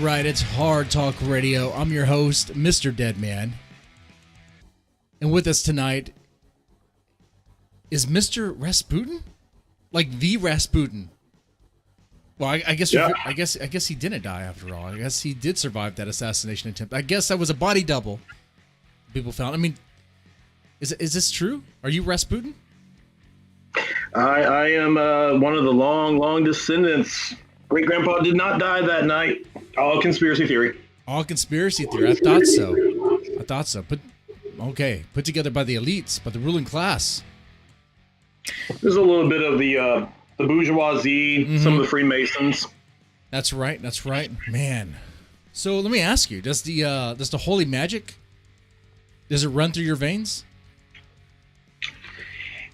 right, it's Hard Talk Radio. I'm your host, MrDeadman. And with us tonight is Mr. Rasputin? Like the Rasputin. Well, I guess he didn't die after all. I guess he did survive that assassination attempt. I guess that was a body double people found. I mean, is this true? Are you Rasputin? I am one of the long descendants. Great grandpa did not die that night. All conspiracy theory. All conspiracy theory. I thought so. Put together by the elites, by the ruling class. There's a little bit of the bourgeoisie, some of the Freemasons. That's right, man. So let me ask you: does the holy magic, does it run through your veins?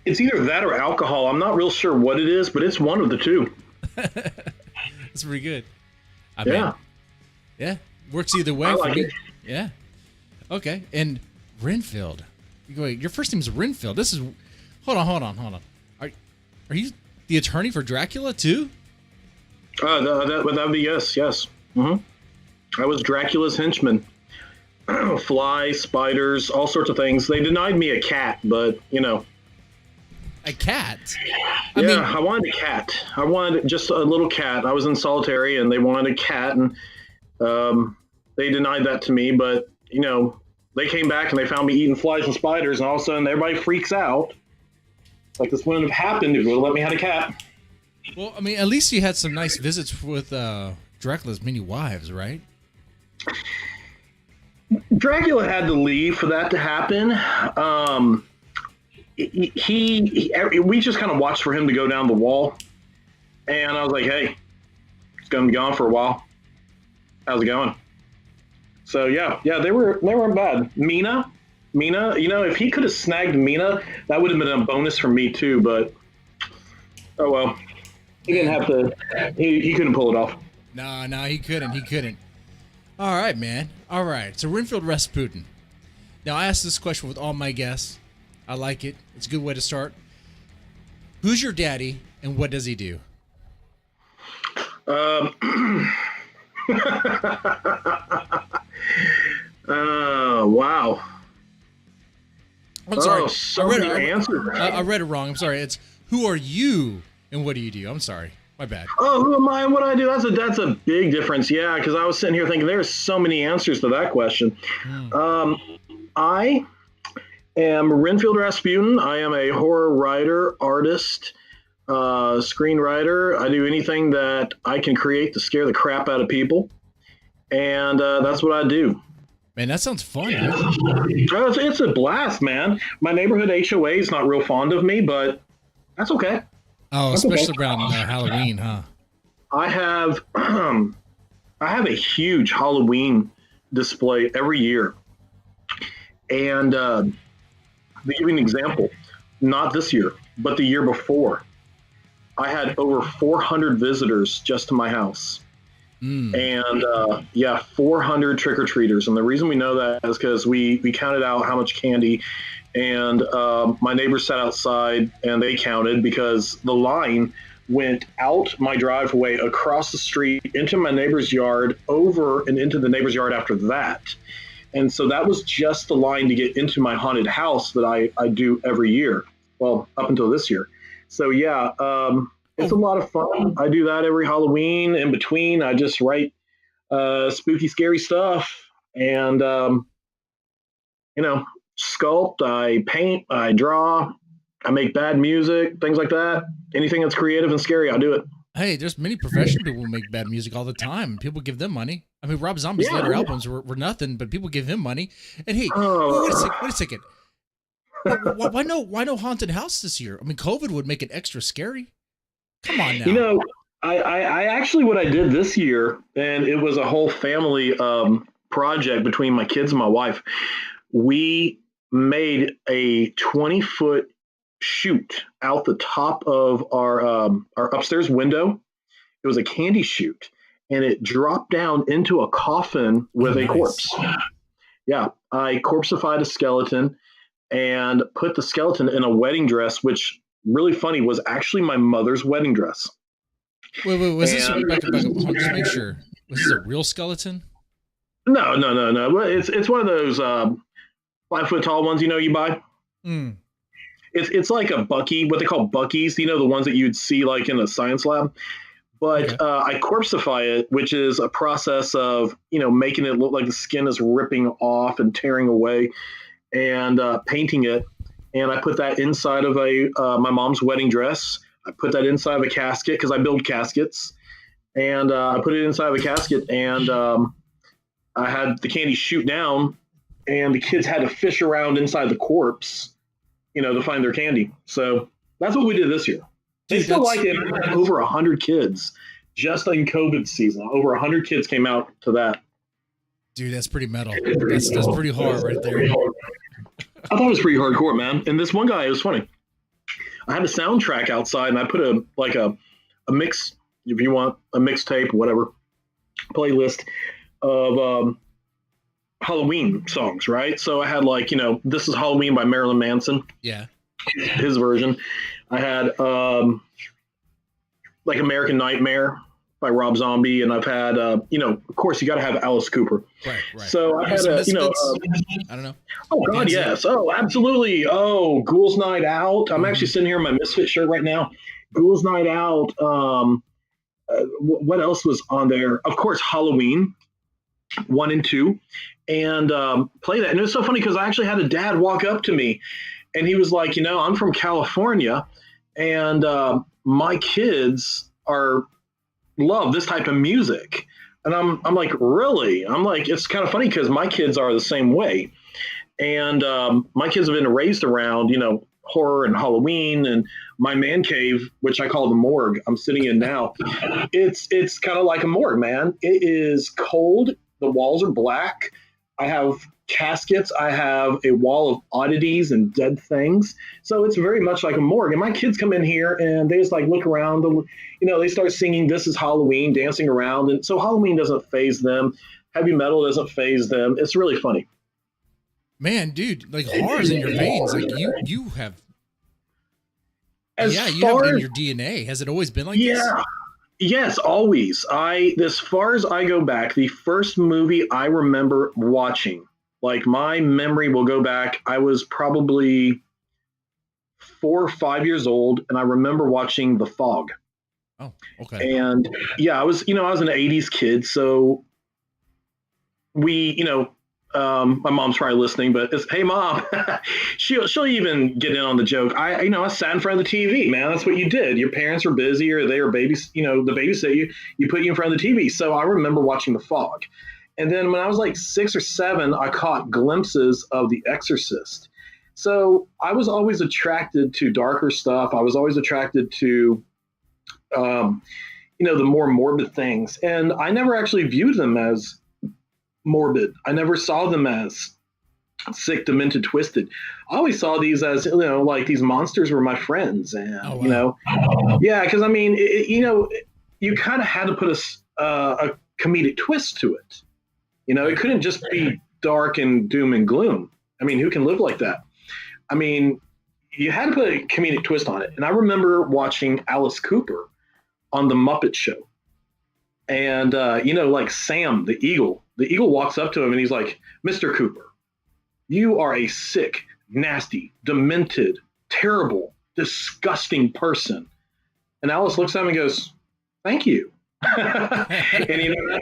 It's either that or alcohol. I'm not real sure what it is, but it's one of the two. That's pretty good. Yeah, works either way. I like it. Yeah. Okay, and Renfield. Your first name is Renfield. This is. Hold on. Are you the attorney for Dracula too? That would be yes. Mm-hmm. I was Dracula's henchman. Flies, spiders, all sorts of things. They denied me a cat, but you know. A cat? I wanted a cat. I wanted just a little cat. I was in solitary, and they wanted a cat, and they denied that to me. But you know, they came back and they found me eating flies and spiders, and all of a sudden, everybody freaks out. Like this wouldn't have happened if you would have let me have a cat. Well, I mean, at least you had some nice visits with Dracula's many wives, right? Dracula had to leave for that to happen. We just kind of watched for him to go down the wall, and I was like, "Hey, it's gonna be gone for a while. How's it going?" So yeah, they weren't bad. Mina, you know, if he could have snagged Mina, that would have been a bonus for me too. But oh well, he didn't have to. He couldn't pull it off. No, he couldn't. All right, man. All right. So Renfield Rasputin. Now I ask this question with all my guests. I like it. It's a good way to start. Who's your daddy, and what does he do? Wow. I'm sorry. I read it wrong. I'm sorry. It's who are you, and what do you do? I'm sorry. My bad. Oh, who am I and what do I do? That's a big difference. Yeah, because I was sitting here thinking there's so many answers to that question. I am Renfield Rasputin. I am a horror writer, artist, screenwriter. I do anything that I can create to scare the crap out of people, and that's what I do. Man, that sounds fun. It's a blast, man. My neighborhood HOA is not real fond of me, but that's okay. Oh, especially around Halloween, huh? I have a huge Halloween display every year, and to give you an example, not this year, but the year before, I had over 400 visitors just to my house. And 400 trick-or-treaters. And the reason we know that is because we counted out how much candy, and my neighbors sat outside and they counted because the line went out my driveway, across the street, into my neighbor's yard, over and into the neighbor's yard after that. And so that was just the line to get into my haunted house that I do every year. Well, up until this year. So yeah, it's a lot of fun. I do that every Halloween. In between, I just write spooky, scary stuff, and sculpt. I paint. I draw. I make bad music, things like that. Anything that's creative and scary, I'll do it. Hey, there's many professional people who make bad music all the time. People give them money. I mean, Rob Zombie's later albums were nothing, but people give him money. And hey, wait a second. Why no haunted house this year? I mean, COVID would make it extra scary. Come on now. You know, I actually, what I did this year, and it was a whole family project between my kids and my wife. We made a 20-foot chute out the top of our upstairs window. It was a candy chute, and it dropped down into a coffin with a corpse. Yeah, I corpseified a skeleton and put the skeleton in a wedding dress, which, really funny, was actually my mother's wedding dress. Wait, was this back, just make sure. Was this a real skeleton? No. Well, it's one of those 5 foot tall ones, you buy. Mm. It's like a Bucky, what they call Buckies, the ones that you'd see like in a science lab. But Okay. I corpsify it, which is a process of making it look like the skin is ripping off and tearing away, and painting it. And I put that inside of my mom's wedding dress. I put that inside of a casket because I build caskets, and I put it inside of a casket, and I had the candy shoot down, and the kids had to fish around inside the corpse, to find their candy. So that's what we did this year. They Dude, still like it. Over 100 kids, just in COVID season. Over 100 kids came out to that. Dude, that's pretty metal. That's pretty hard right there. I thought it was pretty hardcore, man. And this one guy, it was funny. I had a soundtrack outside, and I put a mix, if you want a mixtape, whatever, playlist of Halloween songs, right? So I had This Is Halloween by Marilyn Manson. Yeah. His version. I had American Nightmare by Rob Zombie, and I've had of course you got to have Alice Cooper. Right. So I had I don't know. Oh God, yes. Oh, absolutely. Oh, Ghouls Night Out. I'm actually sitting here in my Misfit shirt right now. Ghouls Night Out. What else was on there? Of course, Halloween 1 and 2, and play that. And it was so funny because I actually had a dad walk up to me, and he was like, I'm from California, and my kids love this type of music. And I'm like, really? I'm like, it's kind of funny because my kids are the same way. And my kids have been raised around, horror and Halloween, and my man cave, which I call the morgue I'm sitting in now. It's kind of like a morgue, man. It is cold. The walls are black. I have caskets. I have a wall of oddities and dead things. So it's very much like a morgue. And my kids come in here and they just look around. They start singing This Is Halloween, dancing around. And so Halloween doesn't faze them. Heavy metal doesn't faze them. It's really funny. Man, dude, horror's in your veins. You have. As you have it in your DNA. Has it always been like this? Yeah. Yes, always. As far as I go back, the first movie I remember watching, my memory will go back, I was probably 4 or 5 years old, and I remember watching The Fog. Oh, okay. And yeah, I was an 80s kid, so we, my mom's probably listening, but it's, hey mom, she'll even get in on the joke. I sat in front of the TV, man. That's what you did. Your parents were busy, or they were babies, the babysit you put you in front of the TV. So I remember watching The Fog. And then when I was 6 or 7, I caught glimpses of The Exorcist. So I was always attracted to darker stuff. I was always attracted to, the more morbid things. And I never actually viewed them as morbid. I never saw them as sick, demented, twisted. I always saw these as, these monsters were my friends. And, yeah, because you kind of had to put a comedic twist to it. It couldn't just be dark and doom and gloom. Who can live like that? You had to put a comedic twist on it. And I remember watching Alice Cooper on The Muppet Show. And, Sam, the eagle walks up to him and he's like, Mr. Cooper, you are a sick, nasty, demented, terrible, disgusting person. And Alice looks at him and goes, thank you. And,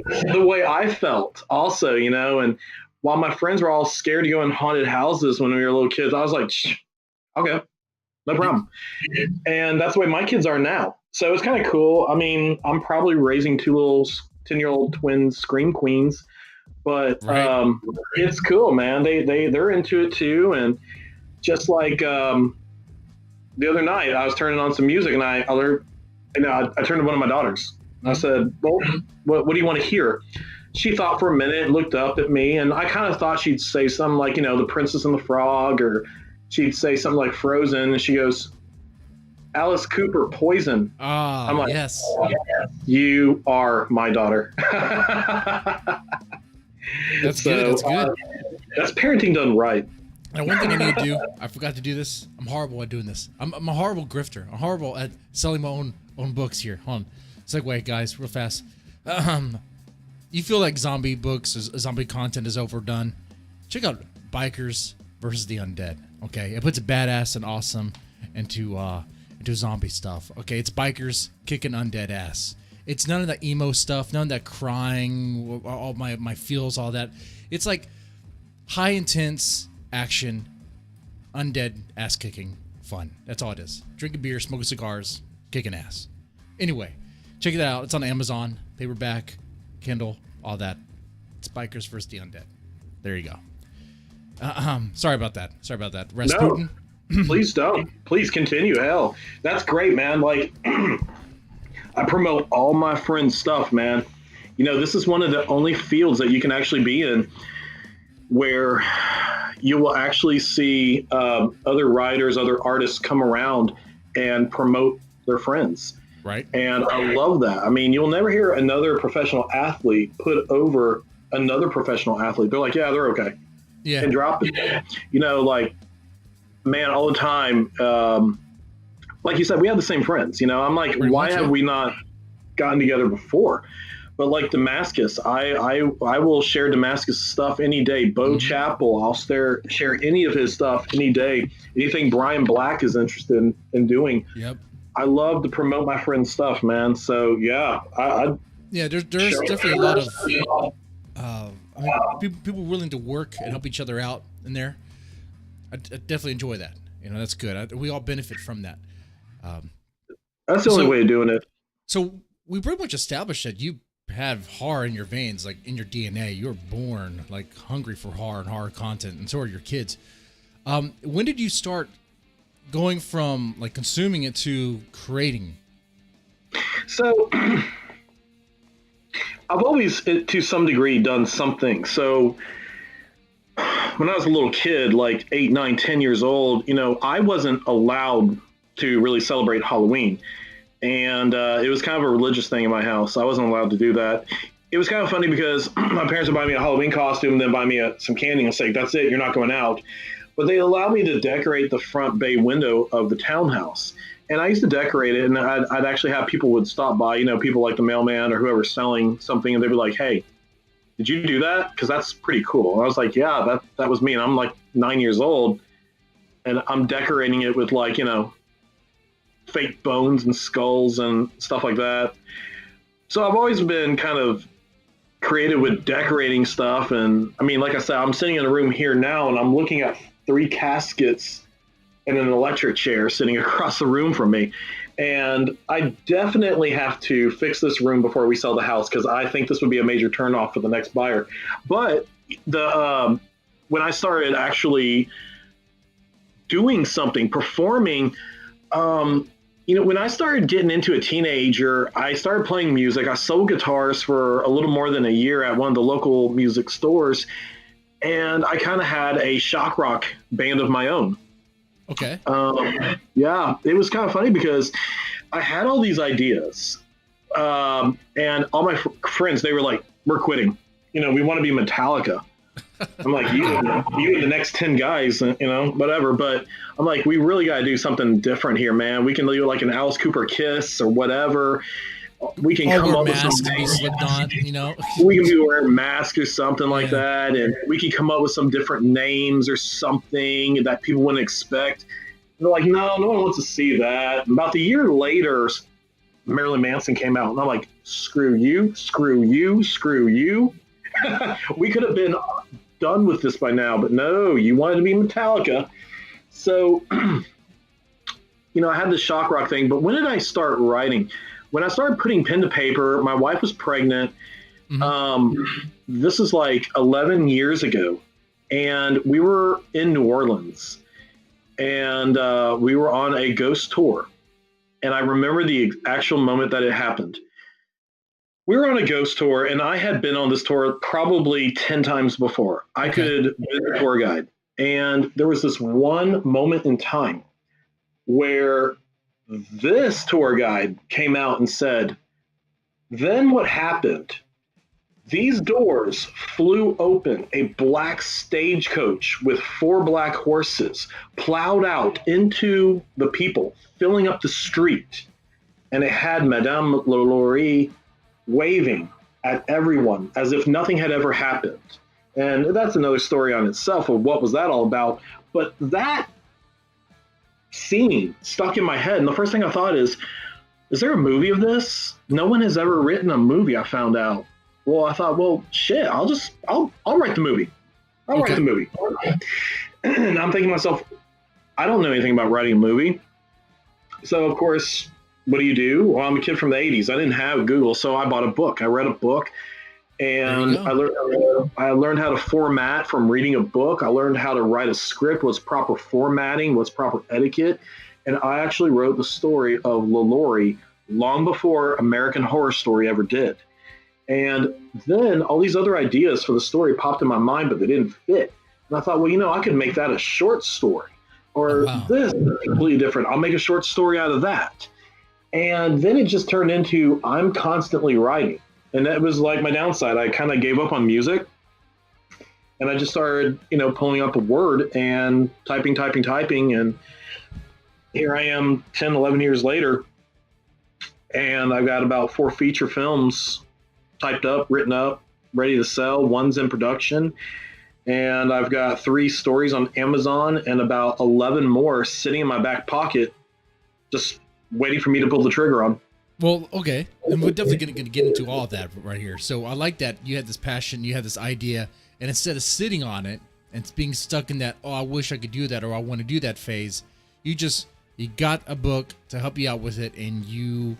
that's the way I felt also, and while my friends were all scared to go in haunted houses when we were little kids, I was like, okay, no problem. And that's the way my kids are now. So it's kind of cool. I'm probably raising 2 little 10-year-old twin scream queens, but it's cool, man. They're into it too. And just like the other night, I was turning on some music, and I turned to one of my daughters. And I said, well, what do you want to hear? She thought for a minute, looked up at me, and I kind of thought she'd say something like, The Princess and the Frog, or she'd say something like Frozen. And she goes, Alice Cooper, Poison. I'm like, yes. You are my daughter. That's good. That's good. That's parenting done right. And one thing I need to do, I forgot to do this. I'm horrible at doing this. I'm a horrible grifter. I'm horrible at selling my own books here. Hold on. Segue, guys, real fast. you feel like zombie books, zombie content is overdone, check out Bikers versus the Undead. Okay, it puts badass and awesome into zombie stuff. Okay, it's bikers kicking undead ass. It's none of that emo stuff, none of that crying, all my feels, all that. It's like high intense action, undead ass kicking fun. That's all it is. Drinking beer, smoking cigars, kicking ass. Anyway, check it out. It's on Amazon, paperback, Kindle, all that. It's Bikers versus the Undead. There you go. Sorry about that. Rasputin. No, please don't. Please continue. Hell, that's great, man. Like, I promote all my friends' stuff, man. You know, this is one of the only fields that you can actually be in where you will actually see other writers, other artists come around and promote their friends. Right. And I love that. I mean, you'll never hear another professional athlete put over another professional athlete. They're like, yeah, they're okay. Yeah. And drop it. You know, like, man, all the time. Like you said, we have the same friends. You know, I'm like, why have we not gotten together before? But like Damascus, I will share Damascus stuff any day. Bo Chappell, I'll share any of his stuff any day. Anything Brian Black is interested in doing. Yep. I love to promote my friend's stuff, man. So yeah, there's definitely a lot of people willing to work and help each other out in there. I definitely enjoy that. You know, that's good. We all benefit from that. That's the only way of doing it. So we pretty much established that you have horror in your veins, like in your DNA. You were born like hungry for horror and horror content, and so are your kids. When did you start going from like consuming it to creating? So I've always, to some degree, done something. So when I was a little kid, like 8, 9, 10 years old, you know, I wasn't allowed to really celebrate Halloween. And it was kind of a religious thing in my house. I wasn't allowed to do that. It was kind of funny because my parents would buy me a Halloween costume and then buy me some candy and say, that's it, you're not going out. But they allowed me to decorate the front bay window of the townhouse. And I used to decorate it, and I'd actually have people would stop by, you know, people like the mailman or whoever's selling something, and they'd be like, hey, did you do that? Because that's pretty cool. And I was like, yeah, that was me. And I'm like 9 years old, and I'm decorating it with, like, you know, fake bones and skulls and stuff like that. So I've always been kind of creative with decorating stuff. And I mean, like I said, I'm sitting in a room here now, and I'm looking at 3 caskets and an electric chair sitting across the room from me. And I definitely have to fix this room before we sell the house, because I think this would be a major turnoff for the next buyer. But when I started actually doing something, performing, you know, when I started getting into a teenager, I started playing music. I sold guitars for a little more than a year at one of the local music stores. And I kind of had a shock rock band of my own. Okay. Yeah, it was kind of funny because I had all these ideas, and all my friends, they were like, we're quitting. You know, we want to be Metallica. I'm like, you and the next 10 guys, you know, whatever. But I'm like, we really got to do something different here, man. We can do like an Alice Cooper Kiss or whatever. We can come up with something. On, you know? We can be wearing masks or something like that, and we can come up with some different names or something that people wouldn't expect. And they're like, no one wants to see that. And about a year later, Marilyn Manson came out, and I'm like, screw you, screw you, screw you. We could have been done with this by now, but no, you wanted to be Metallica. So, you know, I had this shock rock thing, but when did I start writing? When I started putting pen to paper, my wife was pregnant. This is like 11 years ago. And we were in New Orleans. And we were on a ghost tour. And I remember the actual moment that it happened. We were on a ghost tour, and I had been on this tour probably 10 times before. I could be a tour guide. And there was this one moment in time where this tour guide came out and said, then what happened? These doors flew open. A black stagecoach with 4 black horses plowed out into the people, filling up the street. And it had Madame Lalaurie waving at everyone as if nothing had ever happened. And that's another story on itself of what was that all about. But that scene stuck in my head. And the first thing I thought is there a movie of this? No one has ever written a movie, I found out. Well, I thought, well, shit, I'll write the movie. I'll write the movie. And I'm thinking to myself, I don't know anything about writing a movie. So, of course, what do? Well, I'm a kid from the 80s. I didn't have Google, so I bought a book. I read a book, and I learned how to format from reading a book. I learned how to write a script, what's proper formatting, what's proper etiquette. And I actually wrote the story of LaLaurie long before American Horror Story ever did. And then all these other ideas for the story popped in my mind, but they didn't fit. And I thought, well, I could make that a short story. Or this is completely different. I'll make a short story out of that. And then it just turned into I'm constantly writing. And that was like my downside. I kind of gave up on music. And I just started, pulling up a Word and typing. And here I am 10, 11 years later. And I've got about 4 feature films typed up, written up, ready to sell. One's in production. And I've got 3 stories on Amazon and about 11 more sitting in my back pocket, just waiting for me to pull the trigger on. Well, okay. And we're definitely going to get into all of that right here. So I like that you had this passion, you had this idea, and instead of sitting on it and being stuck in that, I wish I could do that or I want to do that phase, you got a book to help you out with it and you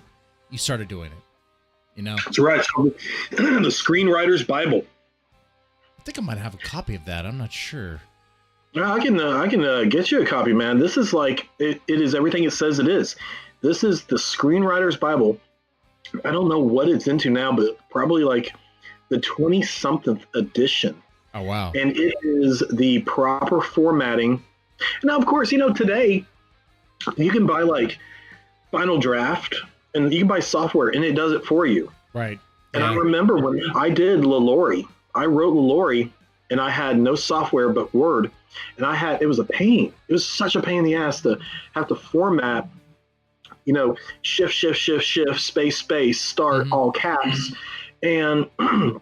started doing it, That's right. So, the Screenwriter's Bible. I think I might have a copy of that. I'm not sure. No, I can get you a copy, man. This is like it is everything it says it is. This is the Screenwriter's Bible. I don't know what it's into now, but probably like the 20-something edition. Oh, wow. And it is the proper formatting. Now, of course, today you can buy like Final Draft and you can buy software and it does it for you. Right. And I remember when I did LaLaurie, I wrote LaLaurie and I had no software but Word. And it was a pain. It was such a pain in the ass to have to format, shift, space, start, all caps. And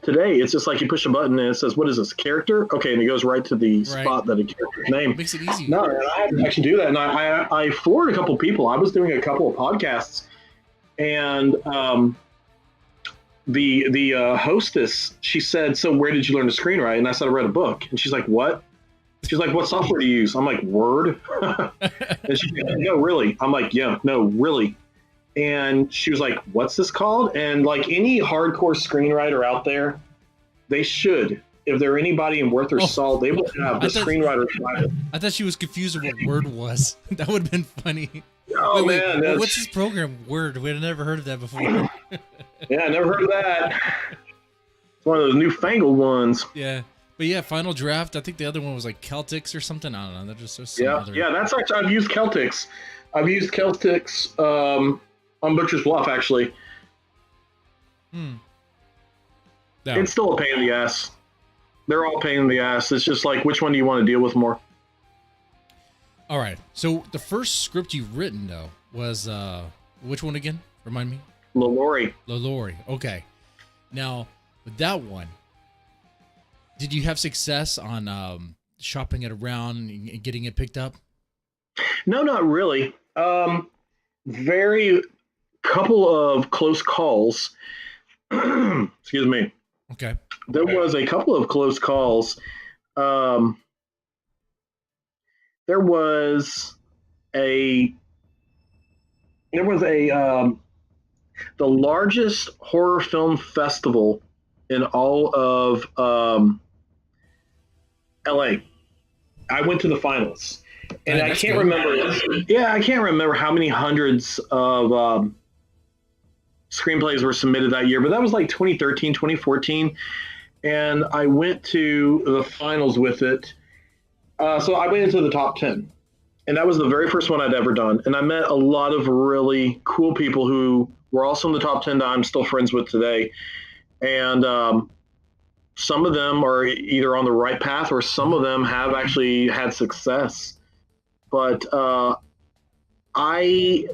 today it's just like you push a button and it says, what is this, character? Okay, and it goes right to the spot that a character's name. Makes it easy. No, I had to actually do that. And I floored a couple people. I was doing a couple of podcasts and the hostess, she said, so where did you learn to screenwrite? And I said, I read a book. And she's like, what? She's like, what software do you use? I'm like, Word. And she's like, no, really? I'm like, yeah, no, really. And she was like, what's this called? And like any hardcore screenwriter out there, they should, if they're anybody worth their salt, they will have the Screenwriter's Bible. I thought she was confused with what Word was. That would have been funny. Oh, man. What's this program, Word? We had never heard of that before. Yeah, I never heard of that. It's one of those newfangled ones. Yeah. But yeah, Final Draft. I think the other one was like Celtics or something. I don't know. They're just so Yeah, that's actually, I've used Celtics. On Butcher's Bluff, actually. No. It's still a pain in the ass. They're all pain in the ass. It's just like, which one do you want to deal with more? All right. So the first script you've written, though, was which one again? Remind me. LaLaurie. Okay. Now, with that one, did you have success on shopping it around and getting it picked up? No, not really. Very couple of close calls. Excuse me. Okay. There was a couple of close calls. There was the largest horror film festival in all of LA. I went to the finals. And I can't remember. Yeah, I can't remember how many hundreds of screenplays were submitted that year, but that was like 2013, 2014. And I went to the finals with it. So I went into the top 10. And that was the very first one I'd ever done. And I met a lot of really cool people who were also in the top 10 that I'm still friends with today. And some of them are either on the right path or some of them have actually had success. But I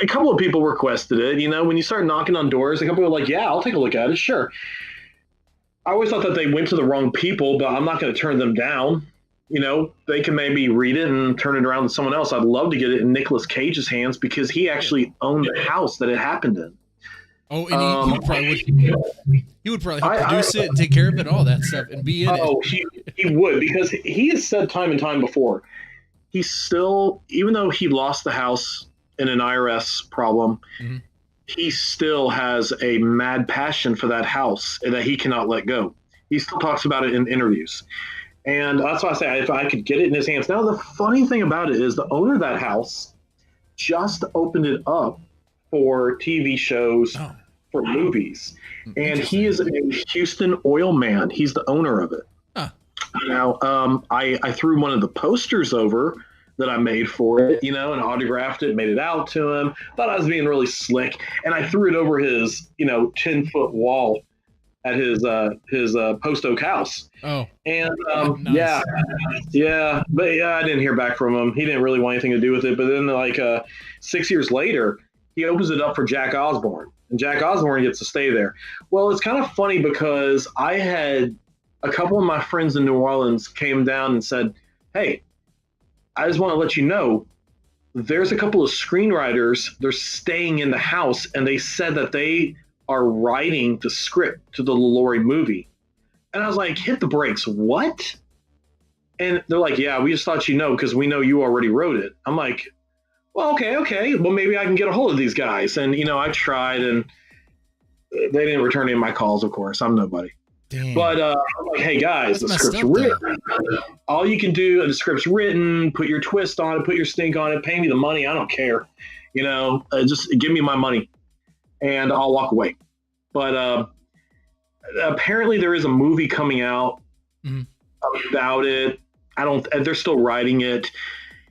a couple of people requested it. You know, when you start knocking on doors, a couple were like, "Yeah, I'll take a look at it, sure." I always thought that they went to the wrong people, but I'm not going to turn them down. You know, they can maybe read it and turn it around to someone else. I'd love to get it in Nicolas Cage's hands because he actually owned the house that it happened in. Oh, and he would probably help produce it and take care of it, all that stuff, and be in it. Oh, he would, because he has said time and time before, he still, even though he lost the house in an IRS problem, mm-hmm. he still has a mad passion for that house that he cannot let go. He still talks about it in interviews. And that's why I say if I could get it in his hands. Now, the funny thing about it is the owner of that house just opened it up for TV shows, for movies. And he is a Houston oil man. He's the owner of it. Huh. Now, I threw one of the posters over that I made for it, you know, and autographed it, made it out to him. Thought I was being really slick. And I threw it over his, 10-foot wall at his post oak house. Oh, and nice. yeah, but I didn't hear back from him. He didn't really want anything to do with it. But then, 6 years later, he opens it up for Jack Osbourne, and Jack Osbourne gets to stay there. Well, it's kind of funny because I had a couple of my friends in New Orleans came down and said, "Hey, I just want to let you know, there's a couple of screenwriters. They're staying in the house, and they said that they are writing the script to the LaLaurie movie." And I was like, hit the brakes. What? And they're like, yeah, we just thought you know because we know you already wrote it. I'm like, well, okay. Well, maybe I can get a hold of these guys. And, I tried, and they didn't return any of my calls, of course. I'm nobody. Dang. But I'm like, hey, guys, the script's written. All you can do, the script's written, put your twist on it, put your stink on it, pay me the money. I don't care. Just give me my money, and I'll walk away. But apparently there is a movie coming out about it. They're still writing it.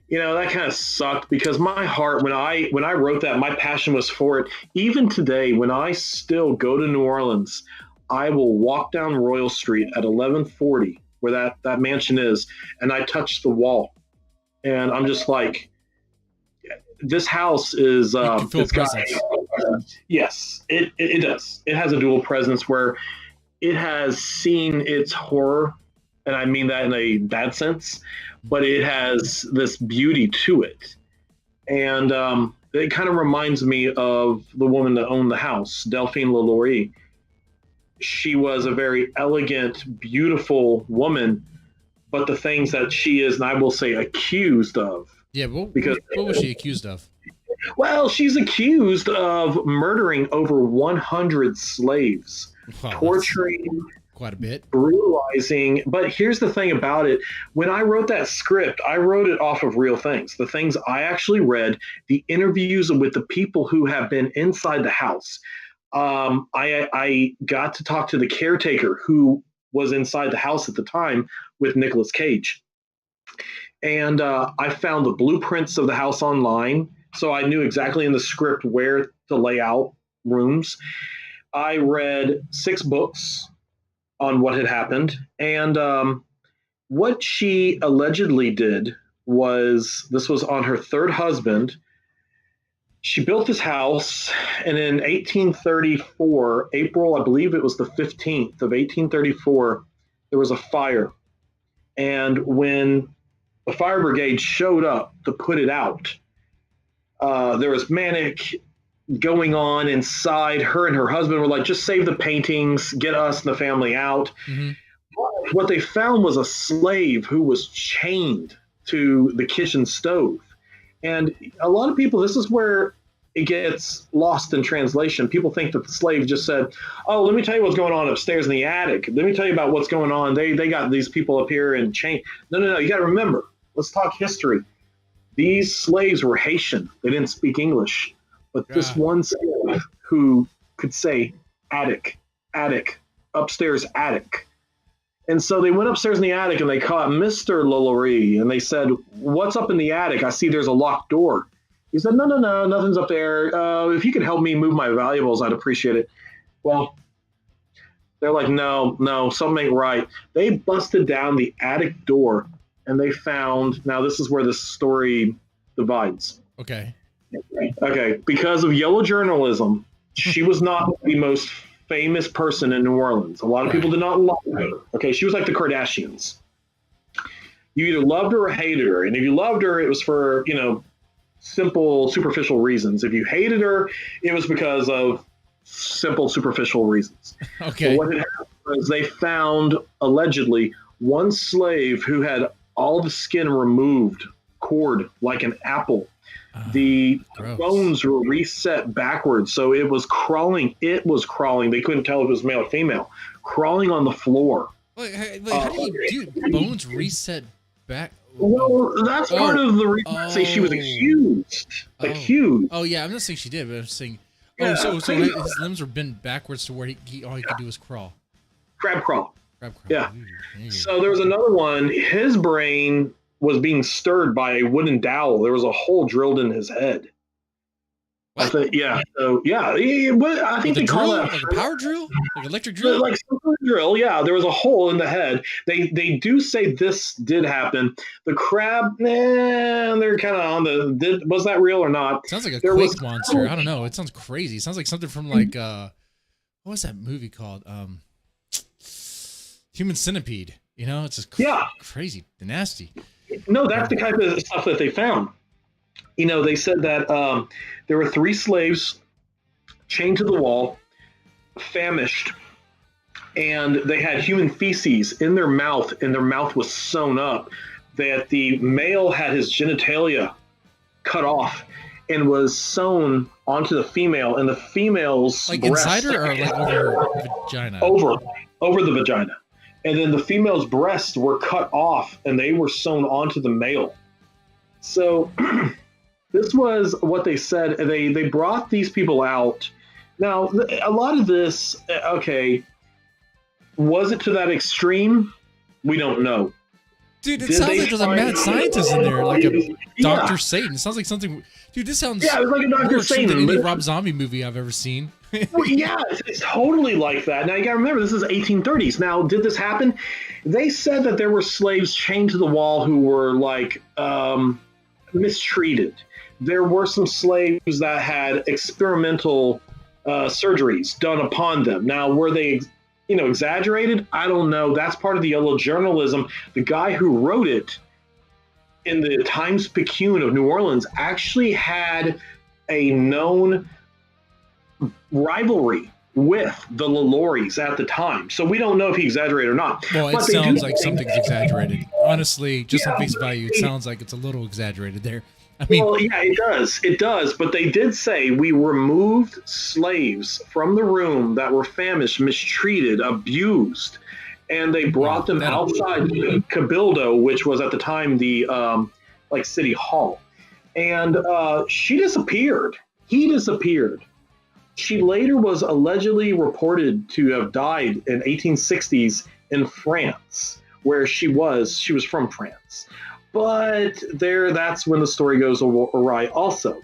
That kind of sucked because my heart, when I wrote that, my passion was for it. Even today, when I still go to New Orleans, I will walk down Royal Street at 1140, where that mansion is, and I touch the wall. And I'm just like, this house is, it's got, yes, it does. It has a dual presence where it has seen its horror, and I mean that in a bad sense, but it has this beauty to it. And it kind of reminds me of the woman that owned the house, Delphine LaLaurie. She was a very elegant, beautiful woman, but the things that she is, and I will say, accused of. Yeah, what was she accused of? Well, she's accused of murdering over 100 slaves, torturing quite a bit, brutalizing. But here's the thing about it. When I wrote that script, I wrote it off of real things, the things I actually read, the interviews with the people who have been inside the house. I got to talk to the caretaker who was inside the house at the time with Nicolas Cage. And I found the blueprints of the house online. So I knew exactly in the script where to lay out rooms. I read 6 books on what had happened. And what she allegedly did was, this was on her third husband. She built this house, and in 1834, April, I believe it was the 15th of 1834, there was a fire. And when the fire brigade showed up to put it out, there was manic going on inside. Her and her husband were like, just save the paintings, get us and the family out. Mm-hmm. What they found was a slave who was chained to the kitchen stove. And a lot of people, this is where it gets lost in translation. People think that the slave just said, oh, let me tell you what's going on upstairs in the attic. Let me tell you about what's going on. They got these people up here in chain. No. You got to remember, let's talk history. These slaves were Haitian. They didn't speak English. But this one slave who could say attic, upstairs attic. And so they went upstairs in the attic and they caught Mr. LaLaurie, and they said, what's up in the attic? I see there's a locked door. He said, no, nothing's up there. If you could help me move my valuables, I'd appreciate it. Well, they're like, no, something ain't right. They busted down the attic door, and they found, now this is where the divides. Okay. Okay, because of yellow journalism, she was not the most famous person in New Orleans. A lot of people did not love her. Okay, she was like the Kardashians. You either loved her or hated her, and if you loved her, it was for simple, superficial reasons. If you hated her, it was because of simple, superficial reasons. Okay. But what had happened was they found allegedly one slave who had all the skin removed, cored like an apple. The bones were reset backwards, so it was crawling. It was crawling. They couldn't tell if it was male or female. Crawling on the floor. Wait, how do you do bones reset back? Well, that's part of the reason I say she was accused. Accused. Oh yeah, I'm not saying she did, but I'm saying. Oh, so his limbs were bent backwards to where all he could do was crawl. Crab crawl. Yeah. Ooh, so there was another one. His brain was being stirred by a wooden dowel. There was a hole drilled in his head. What? I think they call that like a power drill, like electric drill, like some drill. Yeah, there was a hole in the head. They do say this did happen. The crab, they're kind of on the. Was that real or not? Sounds like a quake monster. I don't know. It sounds crazy. It sounds like something from like what was that movie called? Human Centipede. It's just crazy, nasty. No, that's the kind of stuff that they found. They said that there were 3 slaves chained to the wall, famished, and they had human feces in their mouth, and their mouth was sewn up. That the male had his genitalia cut off and was sewn onto the female, and the female's like breast, inside her or like over her vagina? Over the vagina. And then the female's breasts were cut off, and they were sewn onto the male. So this was what they said. They brought these people out. Now, a lot of this, was it to that extreme? We don't know. Dude, it sounds like there's a mad scientist in there, like a Dr. Satan. It sounds like something. Dude, this sounds it was like a Dr. Satan than any Rob Zombie movie I've ever seen. Well, yeah, it's totally like that. Now, you got to remember, this is 1830s. Now, did this happen? They said that there were slaves chained to the wall who were, mistreated. There were some slaves that had experimental surgeries done upon them. Now, were they, exaggerated? I don't know. That's part of the yellow journalism. The guy who wrote it in the Times-Picayune of New Orleans actually had a known rivalry with the LaLauries at the time. So we don't know if he exaggerated or not. Well, it sounds like something's exaggerated. Honestly, just on face value, it sounds like it's a little exaggerated there. I mean, well, yeah, it does. It does. But they did say we removed slaves from the room that were famished, mistreated, abused, and they brought them outside Cabildo, which was at the time the City Hall. And she disappeared. He disappeared. She later was allegedly reported to have died in 1860s in France, where she was from France. But that's when the story goes awry also.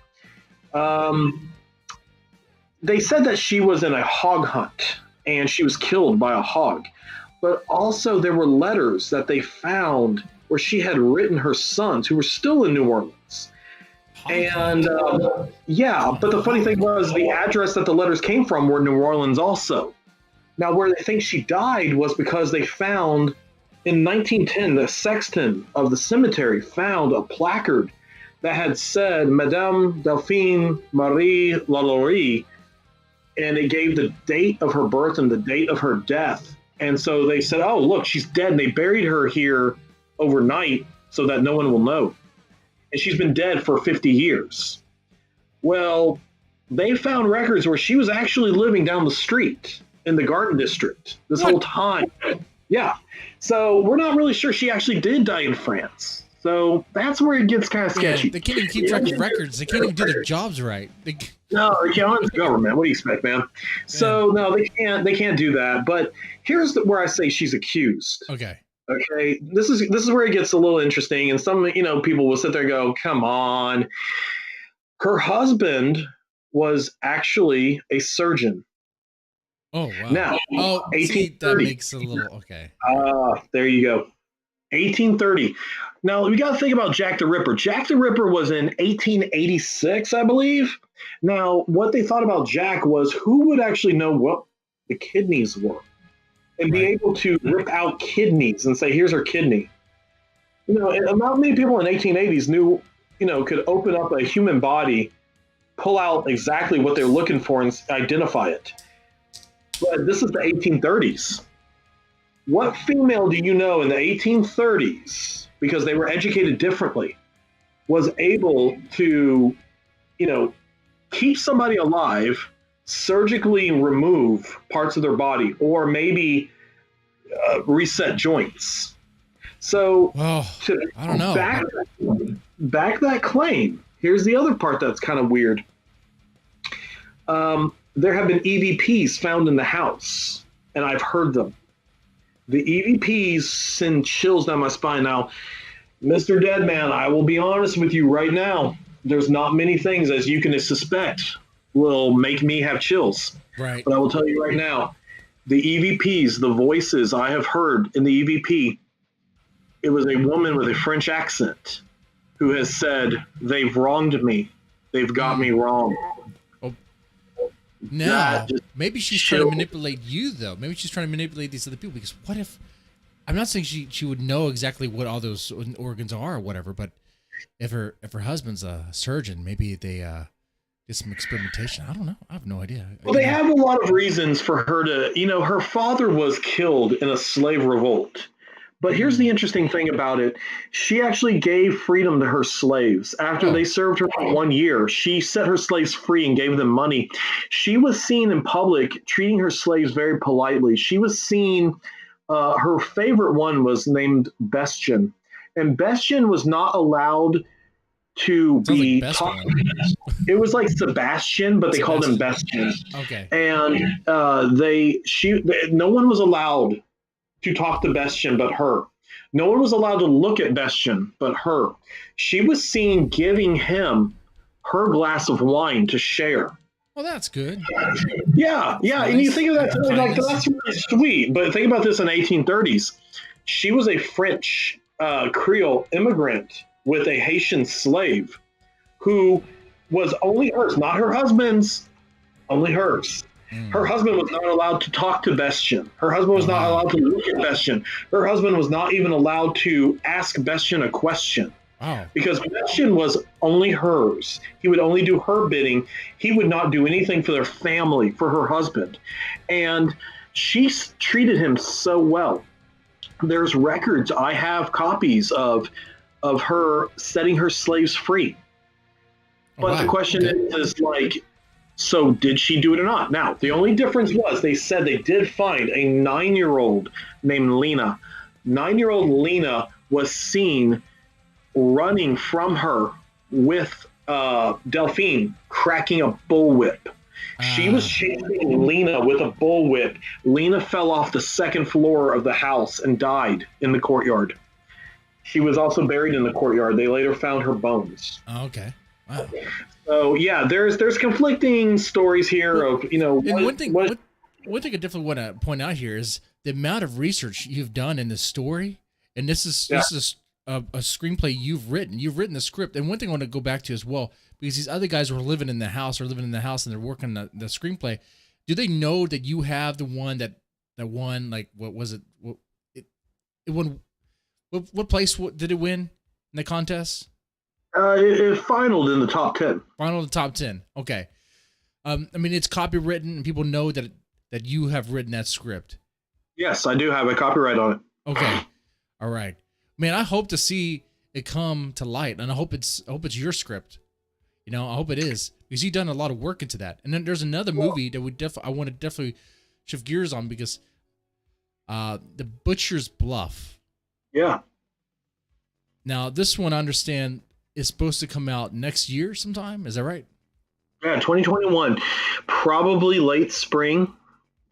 They said that she was in a hog hunt and she was killed by a hog. But also there were letters that they found where she had written her sons who were still in New Orleans. And but the funny thing was the address that the letters came from were New Orleans also. Now, where they think she died was because they found in 1910, the sexton of the cemetery found a placard that had said Madame Delphine Marie Lalaurie, and it gave the date of her birth and the date of her death. And so they said, oh, look, she's dead. And they buried her here overnight so that no one will know. And she's been dead for 50 years. Well, they found records where she was actually living down the street in the Garden District this whole time. Yeah. So we're not really sure she actually did die in France. So that's where it gets kind of sketchy. Yeah, they can't even keep track of records. They can't even do their jobs right. No, they can't. It's the government. What do you expect, man? So no, they can't. They can't do that. But here's where I say she's accused. Okay. Okay. This is where it gets a little interesting, and some people will sit there and go, "Come on." Her husband was actually a surgeon. Oh wow. Now, that makes it a little okay. There you go. 1830. Now, we got to think about Jack the Ripper. Jack the Ripper was in 1886, I believe. Now, what they thought about Jack was who would actually know what the kidneys were and be able to rip out kidneys and say, here's her kidney. And not many people in the 1880s knew, could open up a human body, pull out exactly what they're looking for and identify it. But this is the 1830s. What female do you know in the 1830s, because they were educated differently, was able to, keep somebody alive, surgically remove parts of their body, or maybe reset joints? So I don't know. Back that claim. Here's the other part that's kind of weird. There have been EVPs found in the house, and I've heard them. The EVPs send chills down my spine. Now, Mr. Deadman, I will be honest with you right now. There's not many things, as you can suspect, will make me have chills. Right. But I will tell you right now, the EVPs, the voices I have heard in the EVP, it was a woman with a French accent who has said, they've wronged me. They've got me wrong. No, maybe she's trying to manipulate you, though. Maybe she's trying to manipulate these other people. Because what if, I'm not saying she would know exactly what all those organs are or whatever, but if her husband's a surgeon, maybe they did some experimentation. I don't know. I have no idea. Well, they have a lot of reasons for her to, her father was killed in a slave revolt. But here's the interesting thing about it. She actually gave freedom to her slaves. After they served her for 1 year, she set her slaves free and gave them money. She was seen in public treating her slaves very politely. She was seen, her favorite one was named Bestian. And Bestian was not allowed to be taught. It was like Sebastian, but they called him Bestian. Okay. And no one was allowed to talk to Bestian but her. No one was allowed to look at Bestian but her. She was seen giving him her glass of wine to share. Well, that's good. Yeah. Nice. And you think of that, like, that's really sweet. But think about this in the 1830s. She was a French Creole immigrant with a Haitian slave who was only hers, not her husband's, only hers. Her husband was not allowed to talk to Bestian. Her husband was not allowed to look at Bestian. Her husband was not even allowed to ask Bestian a question. Wow. Because Bestian was only hers. He would only do her bidding. He would not do anything for their family, for her husband. And she treated him so well. There's records. I have copies of her setting her slaves free. But the question is like, so did she do it or not? Now, the only difference was they said they did find a 9-year-old named Lena. 9-year-old Lena was seen running from her with Delphine cracking a bullwhip. She was chasing Lena with a bullwhip. Lena fell off the second floor of the house and died in the courtyard. She was also buried in the courtyard. They later found her bones. Oh, okay. Wow. So yeah, there's conflicting stories here of one thing I definitely want to point out here is the amount of research you've done in this story, and this is a screenplay you've written. You've written the script, and one thing I want to go back to as well, because these other guys were living in the house, and they're working the screenplay. Do they know that you have the one that won? Like, what was it? It won. What place did it win in the contest? It finaled in the top 10. Final in the top 10. Okay. I mean, it's copywritten, and people know that you have written that script. Yes, I do have a copyright on it. Okay. All right. Man, I hope to see it come to light, and I hope it's your script. I hope it is, because you've done a lot of work into that. And then there's another movie that I want to definitely shift gears on, because the Butcher's Bluff. Yeah. Now, this one, I understand, is supposed to come out next year sometime. Is that right? Yeah, 2021. Probably late spring.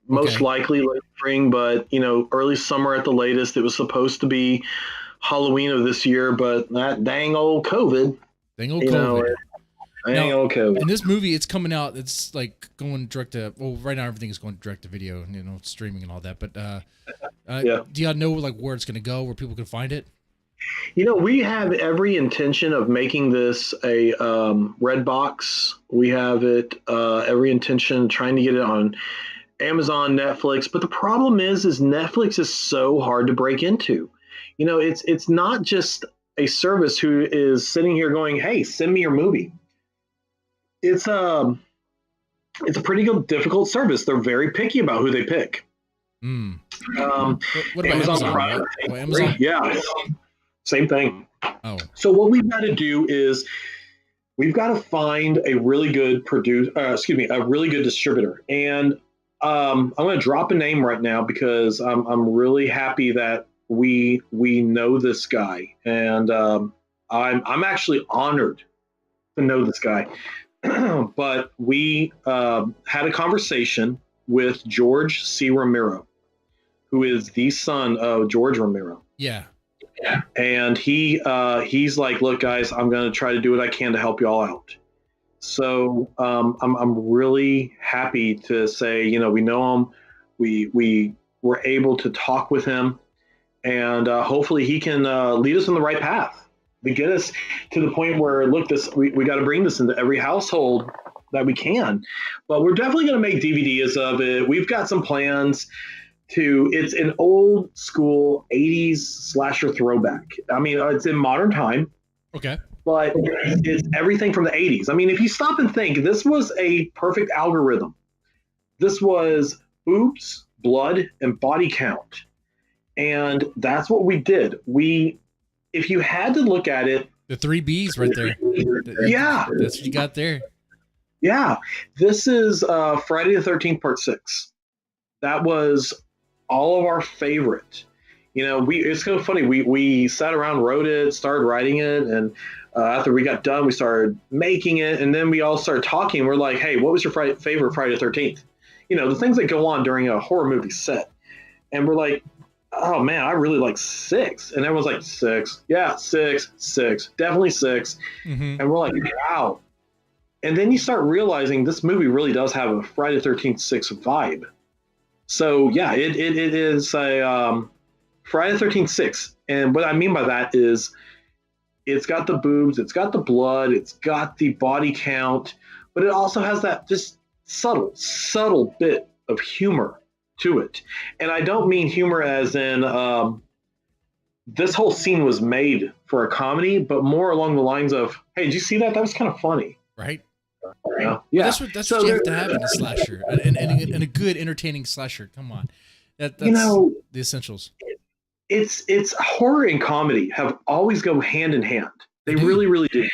Most likely late spring, but, early summer at the latest. It was supposed to be Halloween of this year, but that dang old COVID. Dang old COVID. And this movie, it's coming out. It's like going direct to. Well, right now everything is going direct to video, streaming and all that. But do y'all know like where it's gonna go, where people can find it? We have every intention of making this a red box. We have it every intention trying to get it on Amazon, Netflix. But the problem is Netflix is so hard to break into. It's not just a service who is sitting here going, "Hey, send me your movie." It's a pretty difficult service. They're very picky about who they pick. What about Amazon? Prime? What, Amazon? Yeah, same thing. Oh, so what we've got to do is we've got to find a really good a really good distributor. And I'm going to drop a name right now because I'm really happy that we know this guy, and I'm actually honored to know this guy. But we had a conversation with George C. Romero, who is the son of George Romero. Yeah. And he's like, "Look, guys, I'm going to try to do what I can to help y'all out." So I'm really happy to say, we know him. We were able to talk with him, and hopefully he can lead us on the right path to get us to the point where, look, we got to bring this into every household that we can. But we're definitely going to make DVDs of it. We've got some plans. It's an old school 80s slasher throwback. I mean, it's in modern time. Okay. But it's everything from the 80s. I mean, if you stop and think, this was a perfect algorithm. This was boobs, blood, and body count. And that's what we did. If you had to look at it. The 3 Bs right there. Yeah. That's what you got there. Yeah. This is Friday the 13th, part 6. That was all of our favorite. It's kind of funny. We sat around, wrote it, started writing it, and after we got done, we started making it, and then we all started talking. We're like, "Hey, what was your favorite Friday the 13th?" The things that go on during a horror movie set. And we're like, "Oh man, I really like 6." And everyone's like, 6. Yeah, 6, definitely 6. Mm-hmm. And we're like, wow. And then you start realizing this movie really does have a Friday the 13th 6 vibe. So yeah, it is a Friday the 13th 6. And what I mean by that is it's got the boobs, it's got the blood, it's got the body count, but it also has that just subtle bit of humor to it. And I don't mean humor as in this whole scene was made for a comedy, but more along the lines of, "Hey, did you see that? That was kind of funny." Right? Yeah. That's what you have to have in a slasher, and a good, entertaining slasher. Come on. That's the essentials. It's horror and comedy have always go hand in hand. They really, really do.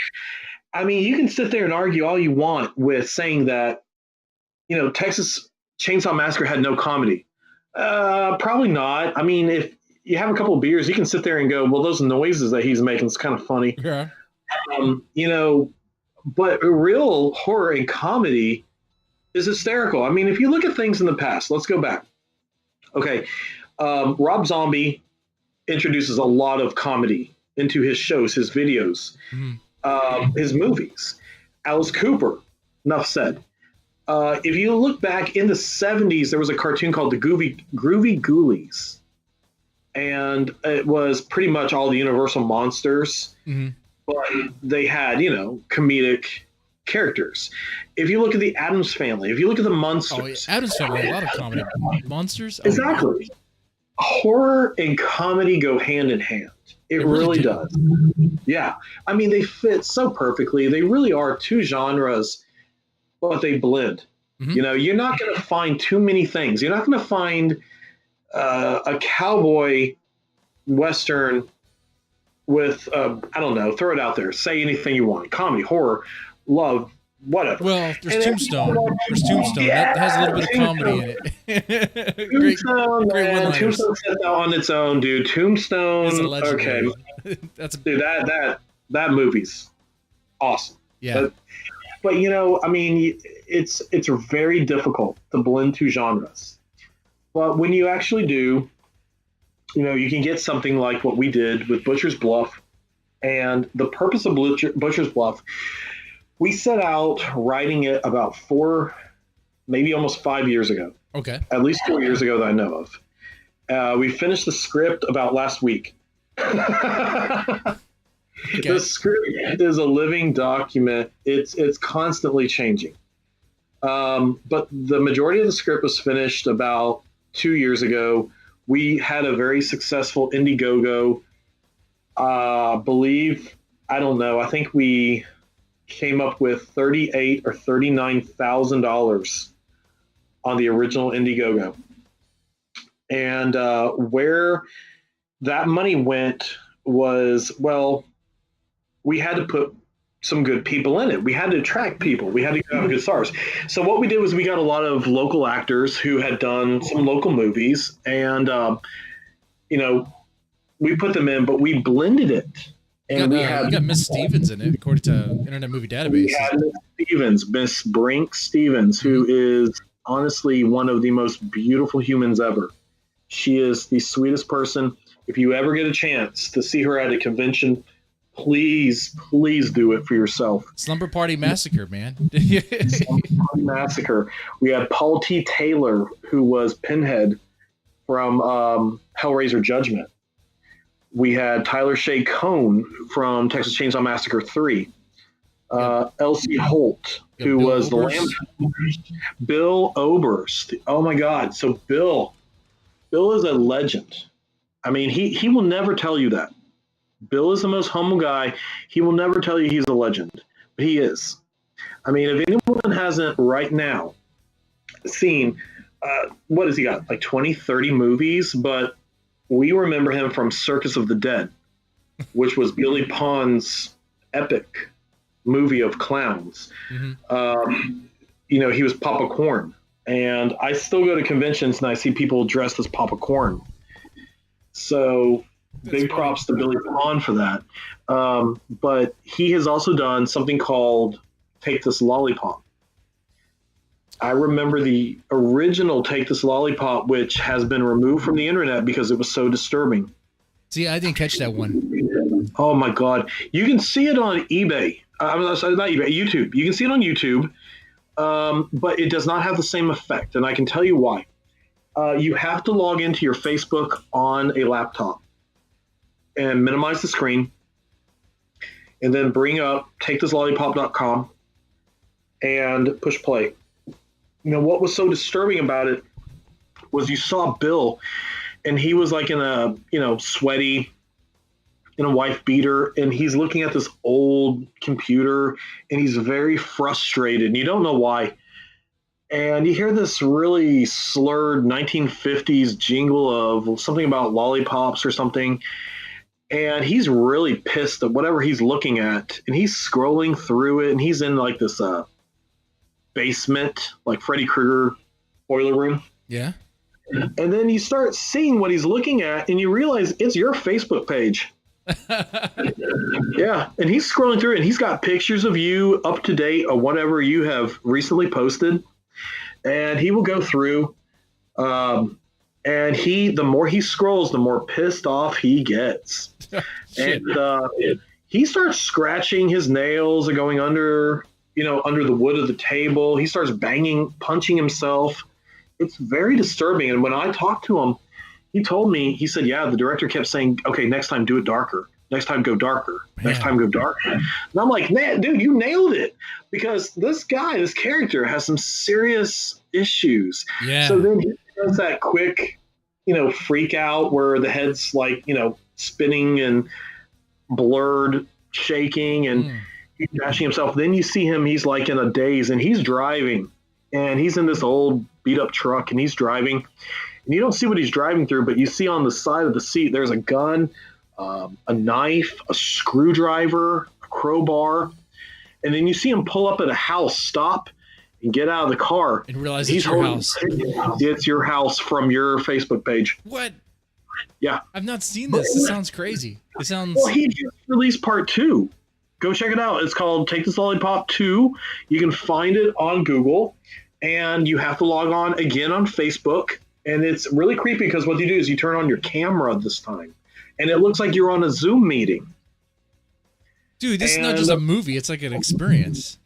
I mean, you can sit there and argue all you want with saying that, Texas Chainsaw Massacre had no comedy. Probably not. I mean, if you have a couple of beers, you can sit there and go, "Well, those noises that he's making is kind of funny." Yeah. But real horror and comedy is hysterical. I mean, if you look at things in the past, let's go back. Okay. Rob Zombie introduces a lot of comedy into his shows, his videos, his movies. Alice Cooper, enough said. If you look back in the 70s, there was a cartoon called the Groovy Ghoulies. And it was pretty much all the Universal monsters. Mm-hmm. But they had, comedic characters. If you look at the Addams Family, if you look at the Munsters. Oh, Addams Family, a lot of comedy. Monsters? Oh, exactly. Wow. Horror and comedy go hand in hand. It really does. Yeah. I mean, they fit so perfectly. They really are two genres, but they blend. Mm-hmm. You're not going to find too many things. You're not going to find a cowboy Western with, I don't know, throw it out there. Say anything you want. Comedy, horror, love, whatever. Well, there's Tombstone. Yeah, that has a little bit of comedy in it. Tombstone, man. Tombstone sits out on its own, dude. Tombstone. Okay. Dude, that movie's awesome. Yeah. But I mean, it's very difficult to blend two genres. But when you actually do, you can get something like what we did with Butcher's Bluff. And the purpose of Butcher's Bluff, we set out writing it about 4, maybe almost 5 years ago. Okay. At least 4 years ago that I know of. We finished the script about last week. The script is a living document. It's constantly changing. But the majority of the script was finished about 2 years ago. We had a very successful Indiegogo. I don't know. I think we came up with $38,000 or $39,000 on the original Indiegogo, and where that money went was, well, we had to put some good people in it. We had to attract people. We had to have good stars. So what we did was we got a lot of local actors who had done some local movies, and we put them in, but we blended it. And you got Miss Stevens in it, according to Internet Movie Database. We had Miss Brink Stevens, who is honestly one of the most beautiful humans ever. She is the sweetest person. If you ever get a chance to see her at a convention, please do it for yourself. Slumber Party Massacre, man. Slumber Party Massacre. We had Paul T. Taylor, who was Pinhead from Hellraiser Judgment. We had Tyler Shea Cohn from Texas Chainsaw Massacre 3. Elsie Holt, who was the Lamb. Bill Oberst. Oh my God. So Bill is a legend. I mean, he will never tell you that. Bill is the most humble guy. He will never tell you he's a legend, but he is. I mean, if anyone hasn't right now seen, what has he got? Like 20, 30 movies, but we remember him from Circus of the Dead, which was Billy Pond's epic movie of clowns. Mm-hmm. He was Papa Corn, and I still go to conventions and I see people dressed as Papa Corn. So big props to Billy Pond for that. But he has also done something called Take This Lollipop. I remember the original Take This Lollipop, which has been removed from the internet because it was so disturbing. See, I didn't catch that one. Oh my God. You can see it on eBay. I'm sorry, not eBay, YouTube. You can see it on YouTube, but it does not have the same effect. And I can tell you why. You have to log into your Facebook on a laptop and minimize the screen, and then bring up takethislollipop.com and push play. What was so disturbing about it was you saw Bill, and he was like in a, sweaty, in a wife beater, and he's looking at this old computer, and he's very frustrated, and you don't know why. And you hear this really slurred 1950s jingle of something about lollipops or something. And he's really pissed at whatever he's looking at. And he's scrolling through it. And he's in like this basement, like Freddy Krueger boiler room. Yeah. And then you start seeing what he's looking at. And you realize it's your Facebook page. Yeah. And he's scrolling through it. And he's got pictures of you up to date or whatever you have recently posted. And he will go through. And the more he scrolls, the more pissed off he gets. And he starts scratching his nails and going under the wood of the table. He starts punching himself. It's very disturbing. And when I talked to him, he told me, he said, yeah, the director kept saying, okay, next time do it darker. Next time go darker. Next time go darker. And I'm like, man, dude, you nailed it. Because this character has some serious issues. Yeah. So then he does that quick, freak out where the head's like, spinning and blurred, shaking, and he's bashing himself. Then you see him, he's like in a daze, and he's driving. And he's in this old beat up truck, and he's driving. And you don't see what he's driving through, but you see on the side of the seat, there's a gun, a knife, a screwdriver, a crowbar. And then you see him pull up at a house, stop, and get out of the car. And realize it's your house. It's your house from your Facebook page. What? Yeah. I've not seen this. This sounds crazy. It sounds... Well, he just released part 2. Go check it out. It's called Take This Lollipop 2. You can find it on Google, and you have to log on again on Facebook. And it's really creepy because what you do is you turn on your camera this time, and it looks like you're on a Zoom meeting. Dude, this is not just a movie. It's like an experience.